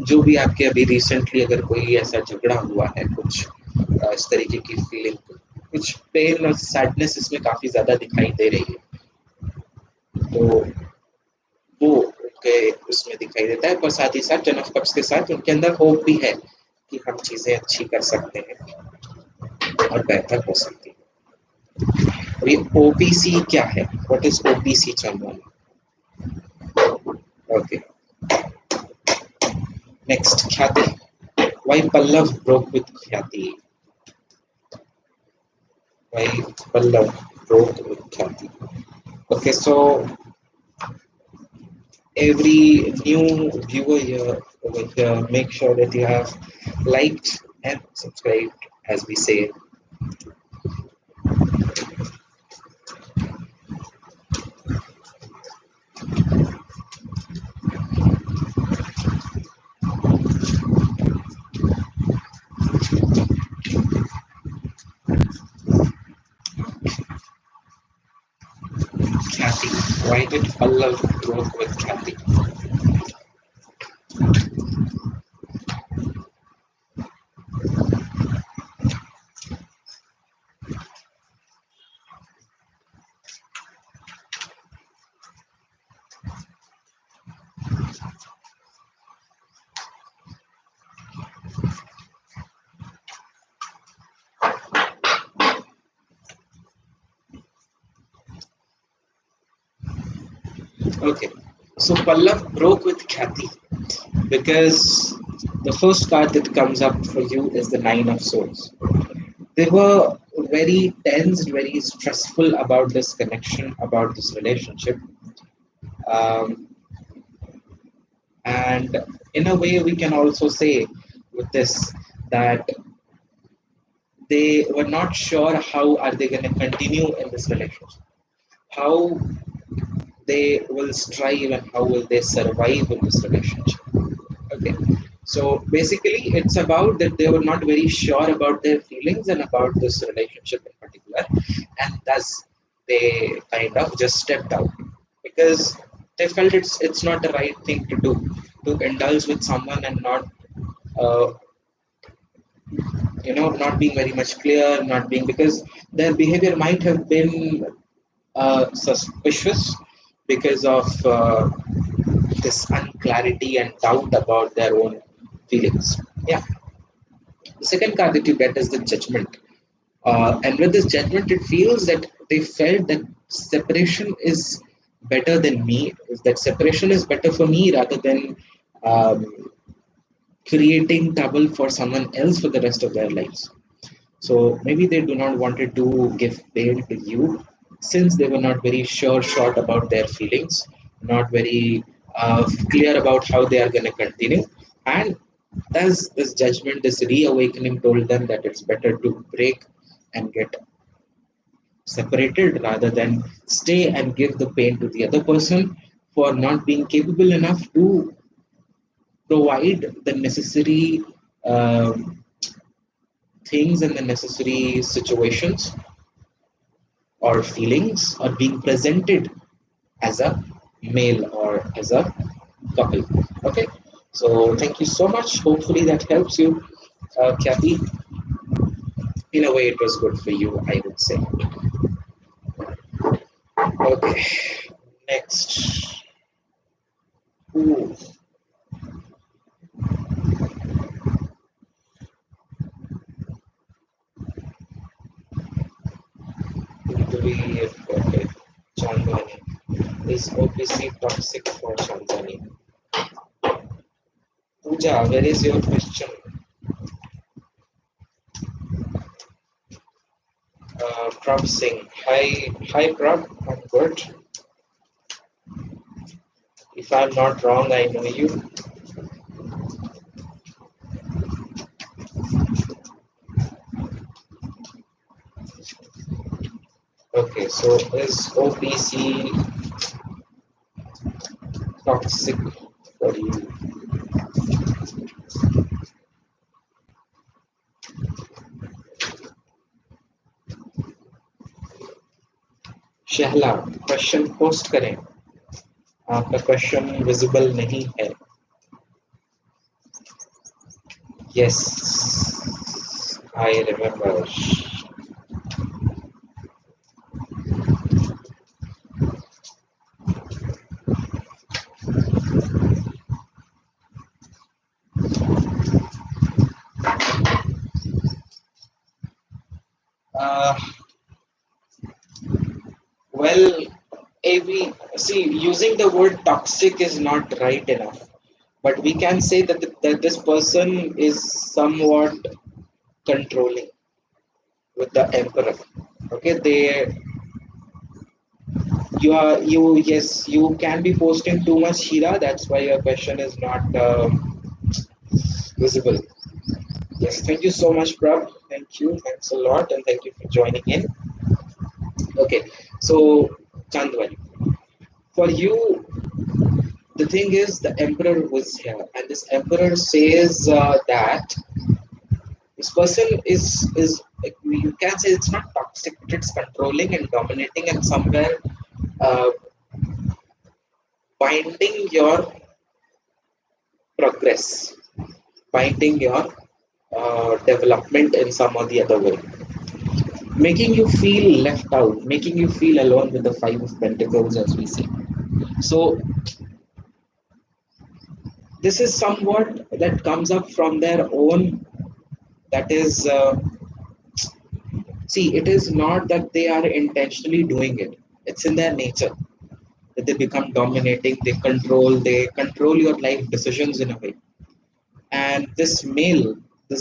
जो भी आपके अभी रिसेंटली अगर कोई ऐसा झगड़ा हुआ है, कुछ इस तरीके की फीलिंग, कुछ पेन और सैडनेस इसमें काफी ज्यादा दिखाई दे रही है, तो वो उनके उसमें दिखाई देता है। पर साथ ही साथ 10 ऑफ कप्स के साथ उनके अंदर होप भी है कि हम चीजें अच्छी कर सकते हैं और बेहतर हो सकती है। और ये ओपीसी क्या है? What is OPC Chandan? Okay, next, ख्याति। Why Pallav broke with Khyati? Why Pallav broke with Khyati? Okay, so every new viewer here over here, make sure that you have liked and subscribed, as we say. Khyati. Why did Pallav broke with Khyati? Okay, so Pallav broke with Khyati because the first card that comes up for you is the Nine of Swords. They were very tense, very stressful about this connection, about this relationship. Um, and in a way, we can also say with this that they were not sure how are they going to continue in this relationship, how they will strive and how will they survive in this relationship. Okay, so basically it's about that they were not very sure about their feelings and about this relationship in particular, and thus they kind of just stepped out because they felt it's not the right thing to do, to indulge with someone and not uh, not being very much clear, not being, because their behavior might have been suspicious because of this unclarity and doubt about their own feelings. Yeah. The second card that you get is the Judgment. And with this Judgment, it feels that they felt that separation is better than me, that separation is better for me rather than um, creating trouble for someone else for the rest of their lives. So maybe they do not wanted to give pain to you since they were not very short about their feelings, not very clear about how they are going to continue. And thus, this judgment, this reawakening told them that it's better to break and get separated rather than stay and give the pain to the other person for not being capable enough to provide the necessary things and the necessary situations or feelings are being presented as a male or as a couple. Okay, so thank you so much. Hopefully that helps you, Kathy. In a way, it was good for you, I would say. Okay, next. Ooh. Okay, Chandani. Is OPC toxic for Chandani? Pooja, where is your question? Prab Singh. Hi, Prab. I'm good. If I'm not wrong, I know you. Okay, so is OPC toxic for you? Shahla question post करें आपका question visible नहीं है yes I remember well see using the word toxic is not right enough but we can say that this person is somewhat controlling with the emperor okay they yes you can be posting too much hira that's why your question is not visible yes thank you so much Prab thanks a lot and thank you for joining in okay so Chandwani for you the thing is the emperor was here and this emperor says that this person is you can say it's not toxic but it's controlling and dominating and somewhere uh, binding your progress binding your development in some or the other way making you feel left out making you feel alone with the five of pentacles as we see so this is somewhat that comes up from their own that is see it is not that they are intentionally doing it it's in their nature that they become dominating they control your life decisions in a way and this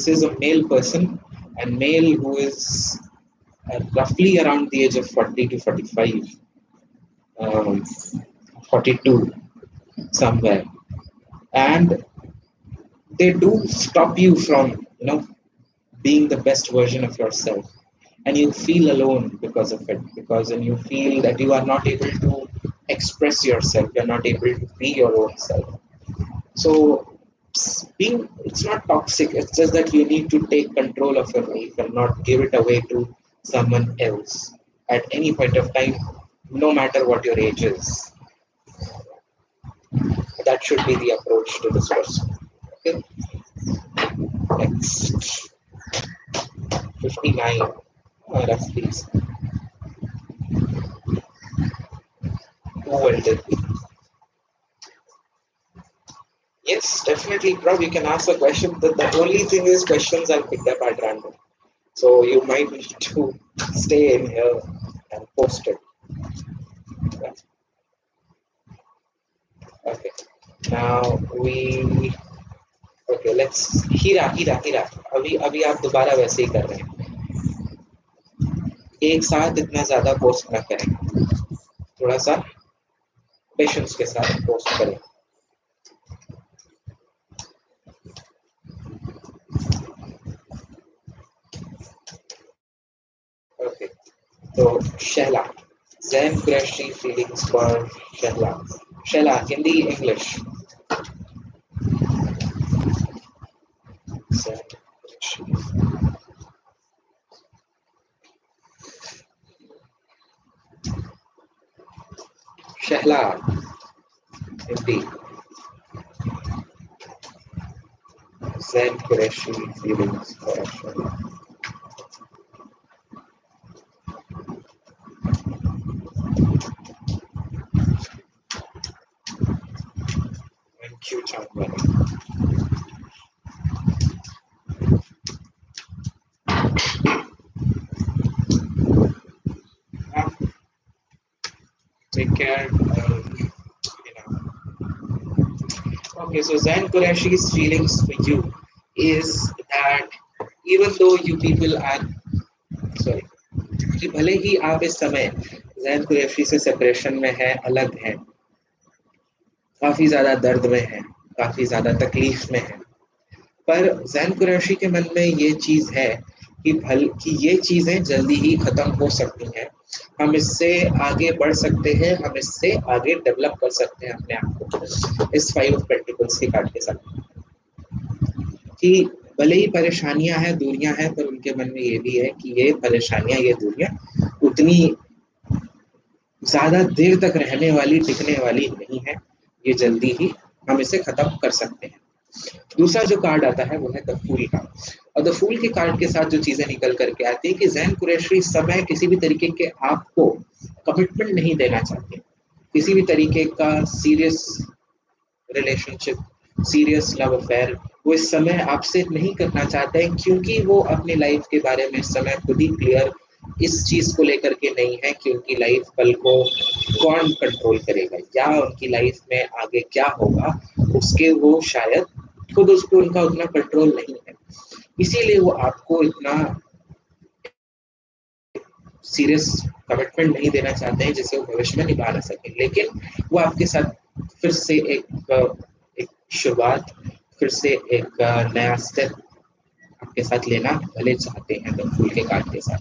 is a male person and male who is roughly around the age of 40 to 45 um, 42 somewhere and they do stop you from being the best version of yourself and you feel alone because of it because then you feel that you are not able to express yourself you're not able to be your own self so being it's not toxic it's just that you need to take control of your life and not give it away to someone else at any point of time no matter what your age is that should be the approach to this person okay next 59 rough please who will do yes definitely Prav you can ask a question the only thing is questions are picked up at random so you might need to stay in here and post it yeah. Okay now we okay let's हीरा अभी अभी आप दोबारा वैसे ही कर रहे हैं एक साथ इतना ज्यादा पोस्ट ना करें थोड़ा सा पेशेंस के साथ पोस्ट करें ओके तो Shahla Zen Qureshi feelings for Shehla. Shehla, Hindi, English. Shahla, indeed. Zen Qureshi feelings for action. Thank you, Chandwani. Take care. Okay, so Zen Qureshi's feelings for you is that even though you people are sorry, कि भले ही आप इस समय जैन कुरैशी से separation में है, अलग है, काफी ज्यादा दर्द में है, काफी ज्यादा तकलीफ में है, पर जैन कुरैशी के मन में ये चीज है कि ये चीजें जल्दी ही खत्म हो सकती हैं, हम इससे आगे बढ़ सकते हैं, हम इससे आगे डेवलप कर सकते हैं अपने आप को इस 5 ऑफ पेंटिकल्स के कार्ड के साथ, कि भले ही परेशानियां हैं, दूरियां हैं, पर उनके मन में ये भी है कि ये परेशानियां, ये दूरियां उतनी ज्यादा देर तक रहने वाली, टिकने वाली नहीं है, ये जल्दी ही हम इसे खत्म कर सकते हैं। दूसरा जो कार्ड आता है वो है द फूल का, और द फूल के कार्ड के साथ जो चीजें निकल करके आती है कि जैन कुरैशी इस समय किसी भी तरीके के आपको कमिटमेंट नहीं देना चाहते, किसी भी तरीके का serious relationship, serious love affair वो इस समय आपसे नहीं करना चाहते हैं, क्योंकि वो अपनी लाइफ के बारे में इस समय खुद ही क्लियर इस चीज को लेकर के नहीं है कि उनकी लाइफ कल को कौन कंट्रोल करेगा या उनकी लाइफ में आगे क्या होगा, उसके वो शायद खुद उसको उनका उतना कंट्रोल नहीं है, इसीलिए वो आपको इतना सीरियस कमिटमेंट नहीं देना चाहते हैं जिसे वो भविष्य में निभा ना सके, लेकिन वो आपके साथ फिर से एक शुरुआत, फिर से एक नया स्टेप आपके साथ लेना भले चाहते हैं द फूल के कार्ड के साथ।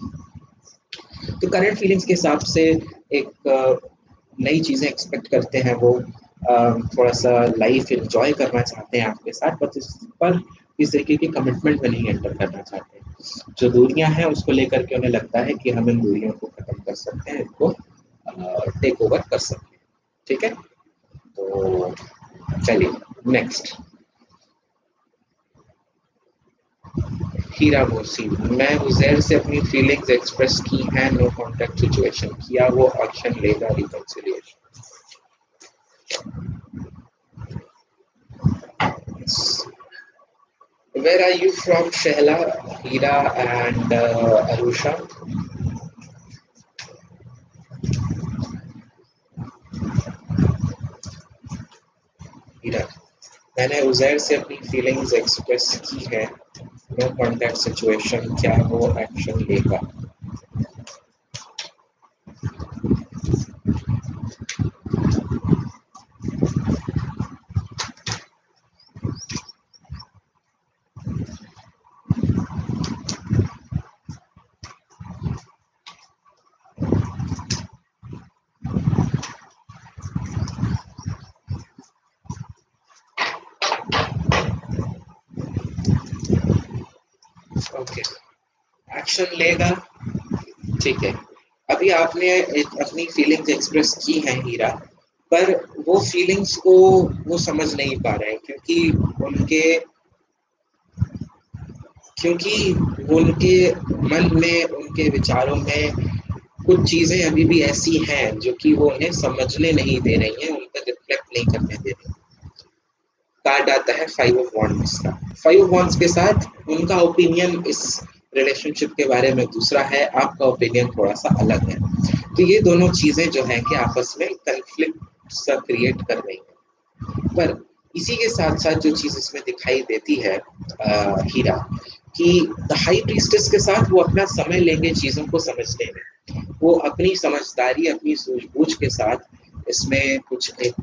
तो करंट फीलिंग्स के हिसाब से एक नई चीजें एक्सपेक्ट करते हैं वो, थोड़ा सा लाइफ एंजॉय करना चाहते हैं आपके साथ, पर इस तरीके की कमिटमेंट में नहीं एंटर करना चाहते। जो दूरियां हैं उसको लेकर के उन्हें लगता है कि हम इन दूरियों को खत्म कर सकते हैं, इनको टेक ओवर कर सकते हैं, ठीक है। तो चलिए नेक्स्ट, हीरा मोसी, मैं उजैर से अपनी फीलिंग्स एक्सप्रेस की हैं, नो कॉन्टैक्ट सिचुएशन, किया वो एक्शन लेगा reconciliation. Where are you from, Shehla, Hira and Arusha? हीरा, मैंने उजैर से अपनी फीलिंग्स एक्सप्रेस की है, नो कॉन्टैक्ट सिचुएशन, क्या वो एक्शन लेगा। ओके, एक्शन लेगा, ठीक है। अभी आपने अपनी फीलिंग्स एक्सप्रेस की हैं हीरा, पर वो फीलिंग्स को वो समझ नहीं पा रहे हैं, क्योंकि उनके मन में, उनके विचारों में कुछ चीजें अभी भी ऐसी हैं जो कि वो उन्हें समझने नहीं दे रही हैं, उन पर रिफ्लेक्ट नहीं करने दे रही। कार्ड आता है 5 ऑफ वॉन्ड्स का। 5 ऑफ वॉन्ड्स के साथ उनका ओपिनियन इस रिलेशनशिप के बारे में दूसरा है, आपका ओपिनियन थोड़ा सा अलग है, तो ये दोनों चीजें जो है कि आपस में कंफ्लिक्ट सा क्रिएट कर रही है। पर इसी के साथ साथ जो चीज इसमें दिखाई देती है हीरा, कि द हाई प्रीस्टेस के साथ वो अपना समय लेंगे चीजों को समझने में, वो अपनी समझदारी, अपनी सूझबूझ के साथ इसमें कुछ एक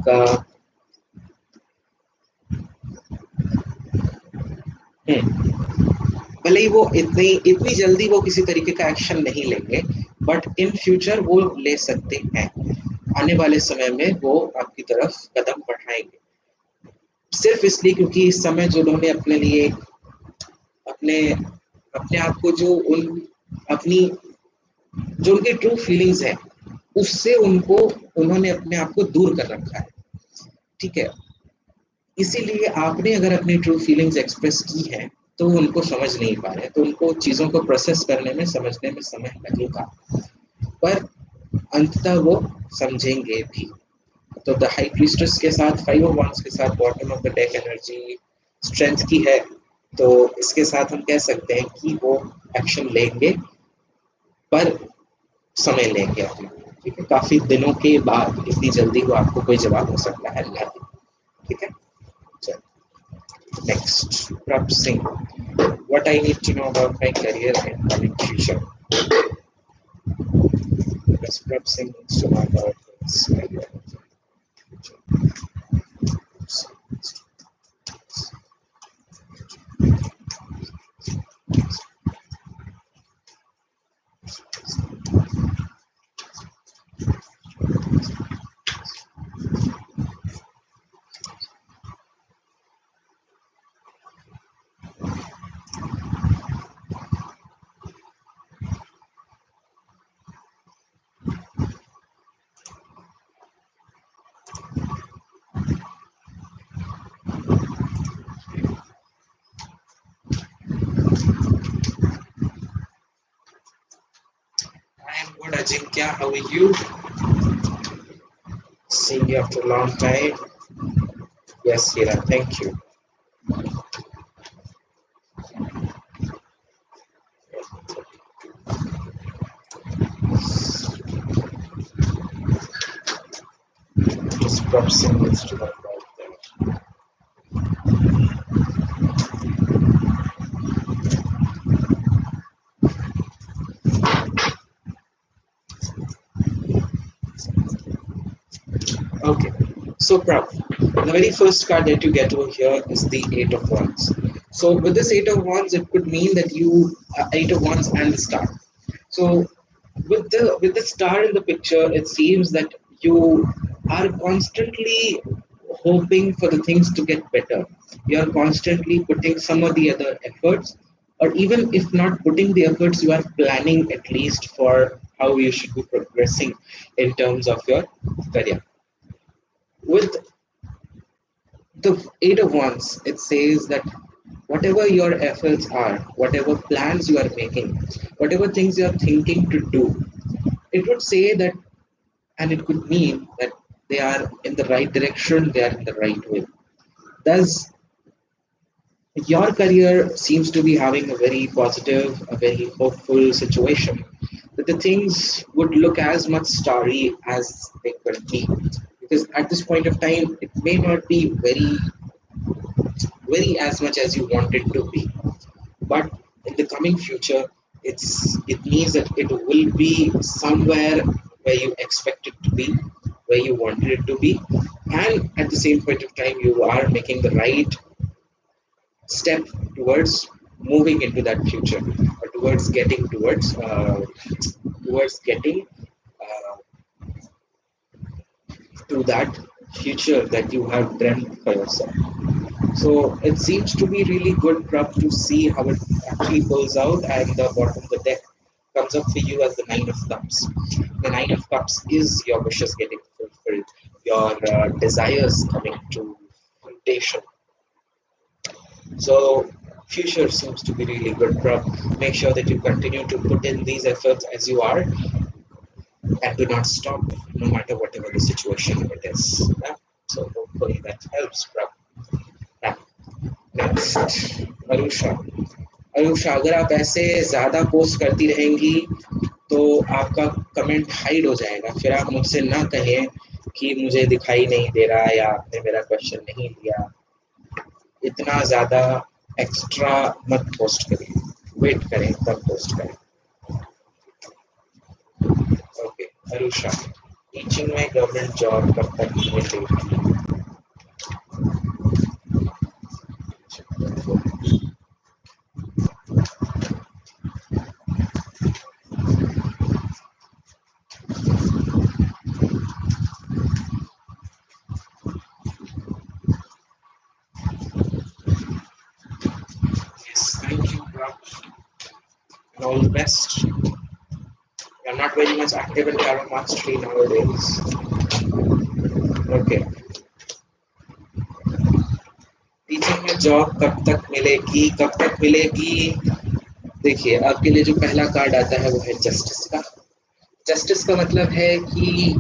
भले ही वो इतनी जल्दी वो किसी तरीके का एक्शन नहीं लेंगे, बट इन फ्यूचर वो ले सकते हैं, आने वाले समय में वो आपकी तरफ कदम बढ़ाएंगे, सिर्फ इसलिए क्योंकि इस समय जो उन्होंने अपने लिए अपने आप को जो उनकी ट्रू फीलिंग्स है उससे उनको उन्होंने अपने आप को दूर कर रखा है, ठीक है। इसीलिए आपने अगर अपनी ट्रू फीलिंग्स एक्सप्रेस की है तो वो उनको समझ नहीं पा रहे, तो उनको चीज़ों को प्रोसेस करने में, समझने में समय लगेगा, पर अंततः वो समझेंगे भी। तो द हाई प्रीस्टेस के साथ, 5 ऑफ wands के साथ bottom of the deck energy strength की है, तो इसके साथ हम कह सकते हैं कि वो एक्शन लेंगे, पर समय लेंगे अपना, ठीक है। काफी दिनों के बाद इतनी जल्दी को आपको कोई जवाब हो सकता है नहीं, ठीक है। चलो next, Prabh Singh, what I need to know about my career and coming future. बस Prabh Singh needs to know about his career. I am good, Ajinkya. How are you? Seeing you after a long time. Yes, Hira. Thank you. This Prab Singh needs to know about that. Okay. So, Prab, the very first card that you get over here is the Eight of Wands. So, with this Eight of Wands, it could mean that you Eight of Wands and the Star. So, with the star in the picture, it seems that you are constantly hoping for the things to get better. You are constantly putting some of the other efforts, or even if not putting the efforts, you are planning at least for how you should be progressing in terms of your career. With the Eight of Wands, it says that whatever your efforts are, whatever plans you are making, whatever things you are thinking to do, it would say that, and it could mean that they are in the right direction, they are in the right way. Thus, your career seems to be having a very positive, a very hopeful situation. That the things would look as much starry as they could be. Because at this point of time, it may not be very as much as you want it to be. But in the coming future, it means that it will be somewhere where you expect it to be, where you wanted it to be, and at the same point of time, you are making the right step towards moving into that future, or towards getting uh, to that future that you have dreamt for yourself. So it seems to be really good, Prab, to see how it actually pulls out, and the bottom of the deck comes up for you as the Nine of Cups. The Nine of Cups is your wishes getting fulfilled, your desires coming to fruition. So future seems to be really good, Prab. Make sure that you continue to put in these efforts as you are, and do not stop, no matter whatever the situation it is. Yeah? So hopefully that helps, Prab. Yeah. Next, Arusha. Arusha, अगर आप ऐसे ज़्यादा post करती रहेंगी तो आपका comment hide हो जाएगा, फिर आप मुझसे ना कहें कि मुझे दिखाई नहीं दे रहा या आपने मेरा क्वेश्चन नहीं लिया। इतना ज़्यादा एक्स्ट्रा मत पोस्ट करिए, वेट करें तब पोस्ट करें। ओके अरुषा, टीचिंग में गवर्नमेंट जॉब कब तक मिलेगी? Yes, thank you, Raj, and all the best. I'm not very much active in Karma Mastery nowadays. Okay. Teaching में जॉब कब तक मिलेगी, कब तक मिलेगी? देखिए, आपके लिए जो पहला कार्ड आता है वो है जस्टिस का। जस्टिस का मतलब है कि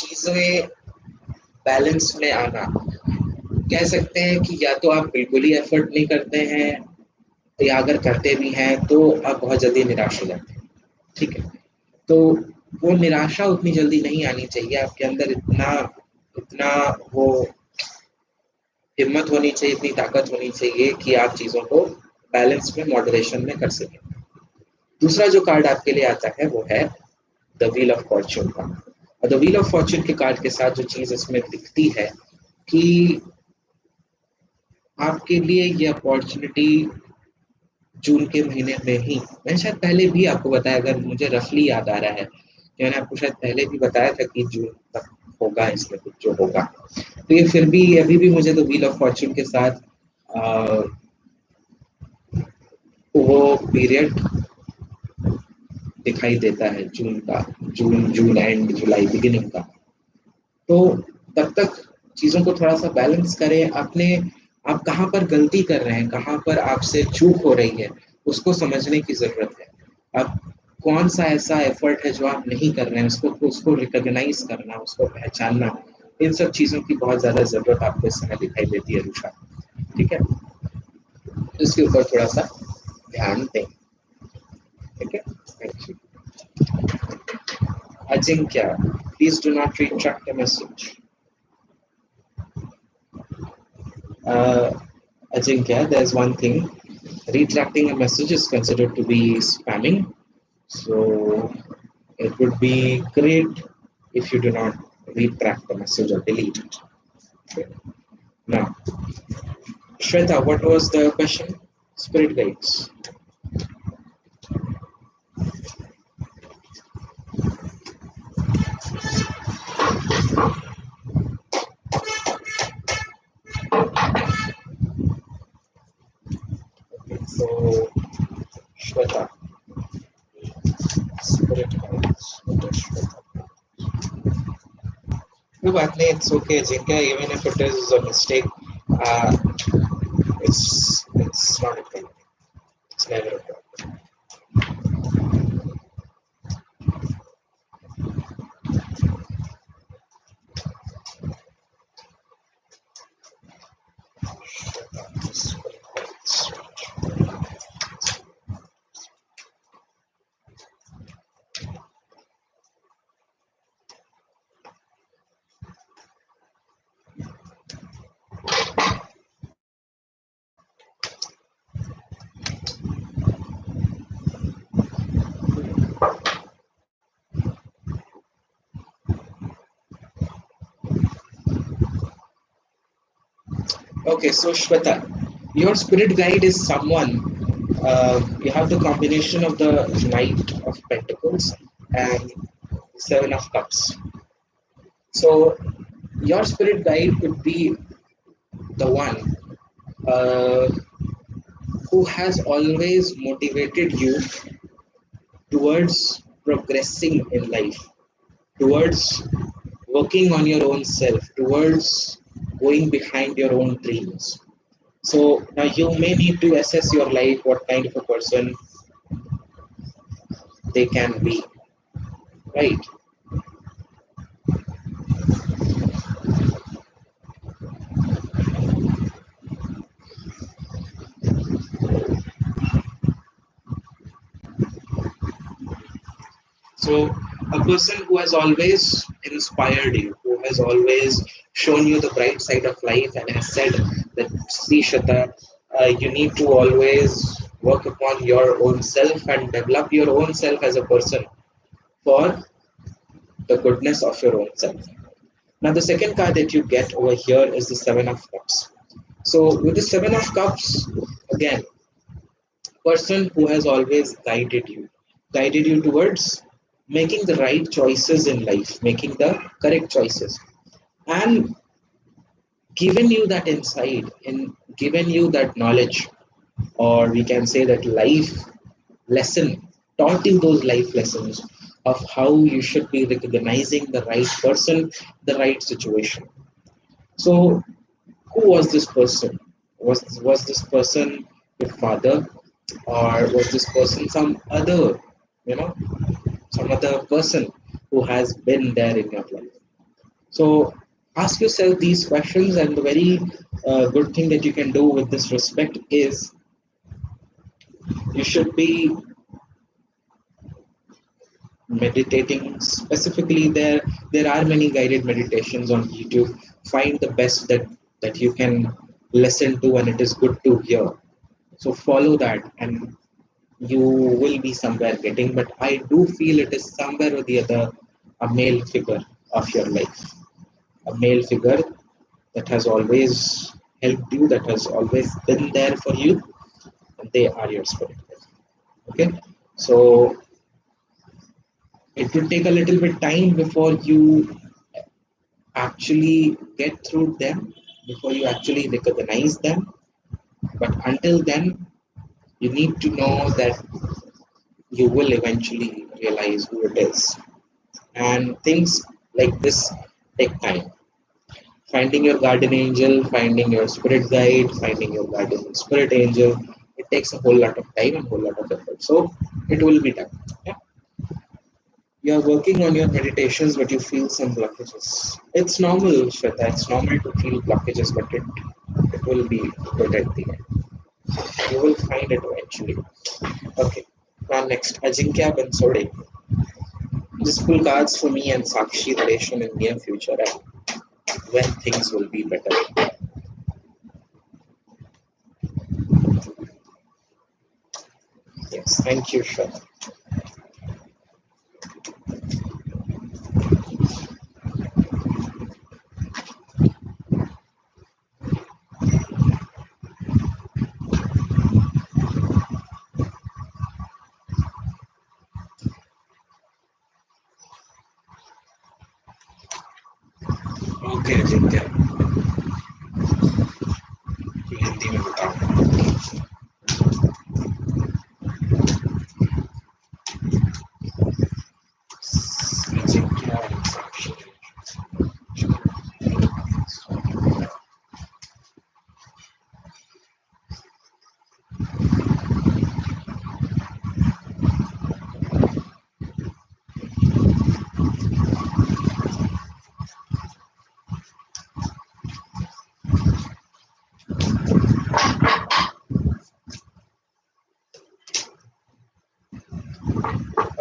चीजें बैलेंस में आना। कह सकते हैं कि या तो आप बिल्कुल ही एफर्ट नहीं करते हैं, या अगर करते भी हैं तो आप बहुत जल्दी निराश हो जाते हैं। ठीक है, तो वो निराशा उतनी जल्दी नहीं आनी चाहिए आपके अंदर। इतना इतना वो हिम्मत होनी चाहिए, इतनी ताकत होनी चाहिए कि आप चीजों को बैलेंस में, मॉडरेशन में कर सकें। दूसरा जो कार्ड आपके लिए आता है वो है द व्हील ऑफ फॉर्च्यून का। और द व्हील ऑफ फॉर्च्यून के कार्ड के साथ जो चीज इसमें दिखती है कि आपके लिए ये अपॉर्चुनिटी जून के महीने में ही, मैंने शायद पहले भी आपको बताया, अगर मुझे रफली याद आ रहा है कि मैंने आपको शायद पहले भी बताया था कि जून तक होगा इसमें कुछ जो होगा। तो ये फिर भी अभी भी मुझे तो व्हील ऑफ फॉर्च्यून के साथ वो पीरियड दिखाई देता है जून का, जून एंड जुलाई बिगिनिंग का। तो तब तक चीजों को थोड़ा सा बैलेंस करें। आप कहाँ पर गलती कर रहे हैं, कहाँ पर आपसे चूक हो रही है, उसको समझने की जरूरत है। आप कौन सा ऐसा एफर्ट है जो आप नहीं कर रहे हैं, उसको रिकॉग्नाइज करना, उसको पहचानना, इन सब चीजों की बहुत ज्यादा जरूरत आपको इस समय दिखाई देती है रुषा। ठीक है, तो इसके ऊपर थोड़ा सा ध्यान दें। ठीक है, thank you. Ajinkya, please do not retract the message. Uh, Ajinkya, there's one thing. Retracting a message is considered to be spamming. So it would be great if you do not retract the message or delete it. Okay. Now, Shweta, what was the question? Spirit guides. Okay, so Shweta, spirit guides. What is Shweta? No, but it's okay, Ajinkya. Even if it is a mistake, uh, it's not a problem. It's never a problem. Okay, so Shweta, your spirit guide is someone. You have the combination of the Knight of Pentacles and Seven of Cups. So your spirit guide could be the one uh, who has always motivated you towards progressing in life, towards working on your own self, towards going behind your own dreams. So now you may need to assess your life, what kind of a person they can be, right? So a person who has always inspired you, who has always shown you the bright side of life and has said that, see Shata, you need to always work upon your own self and develop your own self as a person for the goodness of your own self. Now the second card that you get over here is the Seven of Cups. So with the Seven of Cups, again, person who has always guided you towards making the right choices in life, making the correct choices, and given you that insight, and given you that knowledge, or we can say that life lesson taught you those life lessons of how you should be recognizing the right person, the right situation. So, who was this person? Was this person your father, or was this person some other, you know, some other person who has been there in your life? So ask yourself these questions, and the very good thing that you can do with this respect is you should be meditating specifically. There are many guided meditations on YouTube. Find the best that you can listen to, and it is good to hear. So follow that, and you will be somewhere getting. But I do feel it is somewhere or the other a male figure of your life, a male figure that has always helped you, that has always been there for you, and they are your spirit. Okay, so it will take a little bit time before you actually get through them, before you actually recognize them. But until then, you need to know that you will eventually realize who it is. And things like this take time. Finding your guardian angel, finding your spirit guide, finding your guardian spirit angel, it takes a whole lot of time and a whole lot of effort. So it will be done. Yeah? You are working on your meditations, but you feel some blockages. It's normal, Shweta. It's normal to feel blockages, but it will be good at the end. You will find it eventually. Okay. Now next, Ajinkya Bansode. Just pull cards for me and Sakshi relation in near future and when things will be better. Yes, thank you, Shweta. Okay Ajinkya Hindi में बताओ Ajinkya and Sakshi.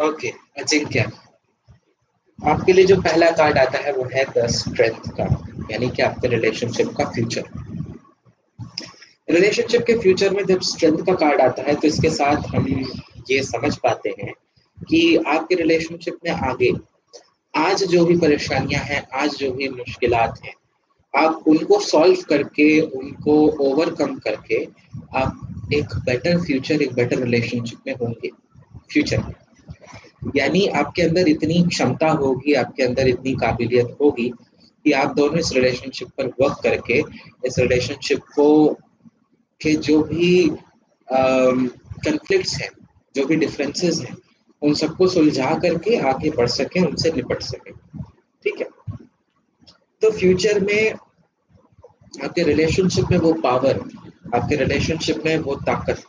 Okay Ajinkya, आपके लिए जो पहला card आता है वो है द स्ट्रेंथ का, यानी कि आपके रिलेशनशिप का फ्यूचर। रिलेशनशिप के फ्यूचर में जब स्ट्रेंथ का कार्ड आता है तो इसके साथ हम ये समझ पाते हैं कि आपके रिलेशनशिप में आगे आज जो भी परेशानियां हैं, आज जो भी मुश्किलात हैं, आप उनको सॉल्व करके, उनको ओवरकम करके आप एक बेटर फ्यूचर, एक बेटर रिलेशनशिप में होंगे फ्यूचर में। यानी आपके अंदर इतनी क्षमता होगी, आपके अंदर इतनी काबिलियत होगी कि आप दोनों इस रिलेशनशिप पर वर्क करके इस रिलेशनशिप को के जो भी कन्फ्लिक्ट्स हैं, जो भी डिफरेंसेस हैं, उन सबको सुलझा करके आगे बढ़ सकें, उनसे निपट सकें। ठीक है, तो फ्यूचर में आपके रिलेशनशिप में वो पावर, आपके रिलेशनशिप में वो ताकत,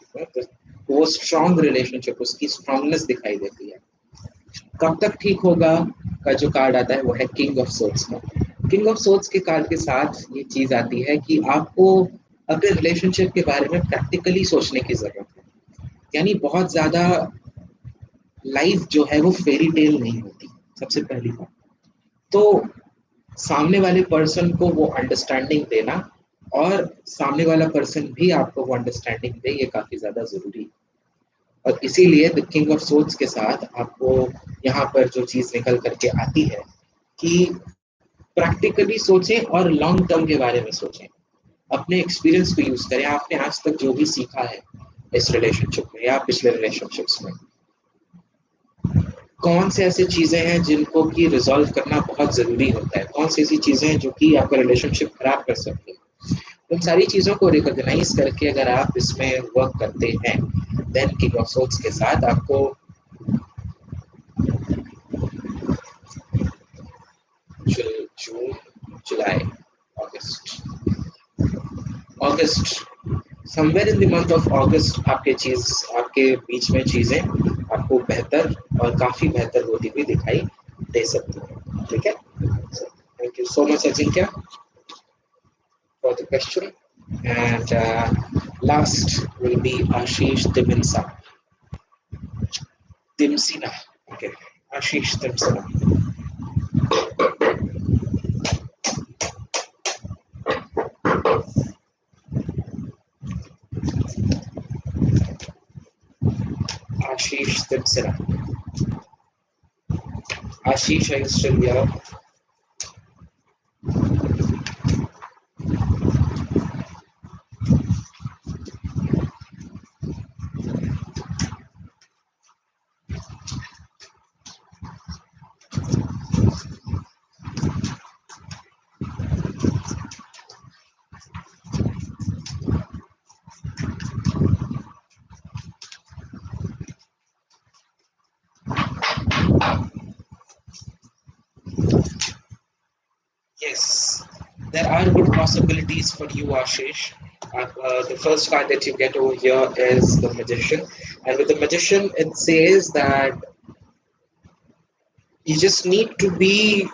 वो स्ट्रॉन्ग रिलेशनशिप, उसकी स्ट्रॉन्गनेस दिखाई देती है। कब तक ठीक होगा का जो कार्ड आता है वो है किंग ऑफ सोर्ड्स का। किंग ऑफ सोर्ड्स के कार्ड के साथ ये चीज आती है कि आपको अपने रिलेशनशिप के बारे में प्रैक्टिकली सोचने की जरूरत है। यानी बहुत ज्यादा लाइफ जो है वो फेरी टेल नहीं होती, सबसे पहली बात तो सामने वाले पर्सन को वो अंडरस्टैंडिंग देना, और सामने वाला पर्सन भी आपको वो अंडरस्टैंडिंग दे, ये काफी ज्यादा जरूरी है। और इसीलिए द किंग ऑफ सोर्ड्स के साथ आपको यहाँ पर जो चीज निकल करके आती है कि प्रैक्टिकली सोचें और लॉन्ग टर्म के बारे में सोचें, अपने एक्सपीरियंस को यूज करें। आपने आज तक जो भी सीखा है इस रिलेशनशिप में या पिछले रिलेशनशिप्स में, कौन से ऐसे चीजें हैं जिनको कि रिजॉल्व करना बहुत जरूरी होता है, कौन सी ऐसी चीजें हैं जो कि आपका रिलेशनशिप खराब कर सकती है, उन सारी चीजों को रिकॉग्नाइज करके अगर आप इसमें वर्क करते हैं, देन किंग ऑफ सोर्ड्स के साथ आपको August, somewhere in the month of August आपके बीच में चीजें आपको बेहतर और काफी बेहतर होती हुई दिखाई दे सकती हैं, ठीक है? So, thank you so much Ajinkya for the question, and last will be Ashish Dimsina. Okay, Ashish Dimsina. Ashish Dimsina. Ashish, are you still here? Yes, there are good possibilities for you, Ashish. The first card that you get over here is the Magician, and with the Magician, it says that you just need to be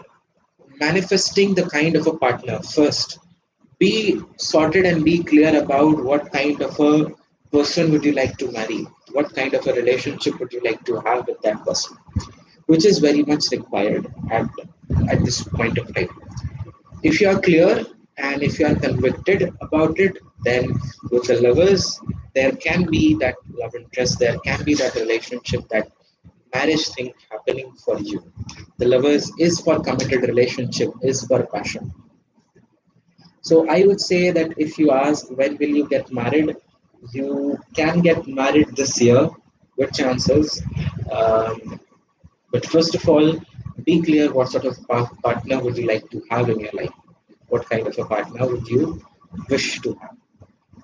manifesting the kind of a partner first. Be sorted and be clear about what kind of a person would you like to marry, what kind of a relationship would you like to have with that person, which is very much required at this point of time. If you are clear and if you are convicted about it, then with the lovers, there can be that love interest, there can be that relationship, that marriage thing happening for you. The lovers is for committed relationship, is for passion. So I would say that if you ask when will you get married, you can get married this year with chances. Um, but first of all, be clear what sort of partner would you like to have in your life. What kind of a partner would you wish to have?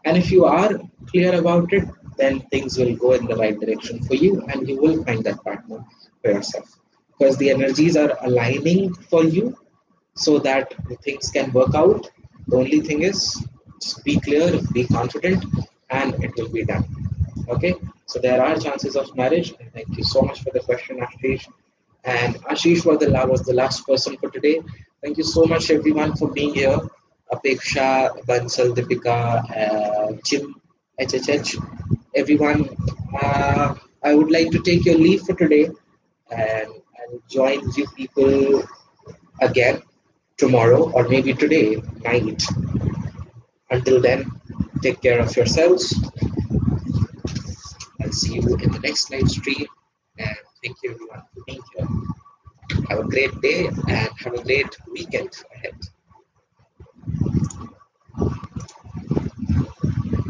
And if you are clear about it, then things will go in the right direction for you and you will find that partner for yourself. Because the energies are aligning for you so that the things can work out. The only thing is just be clear, be confident, and it will be done. Okay, so there are chances of marriage. And thank you so much for the question, Ashish. And Ashish was the last person for today. Thank you so much, everyone, for being here. Apeksha, Bansal, Deepika, Jim, HHH, everyone. I would like to take your leave for today and join you people again tomorrow or maybe today night. Until then, take care of yourselves. I'll see you in the next live stream. And thank you everyone for being here. Have a great day and have a great weekend ahead.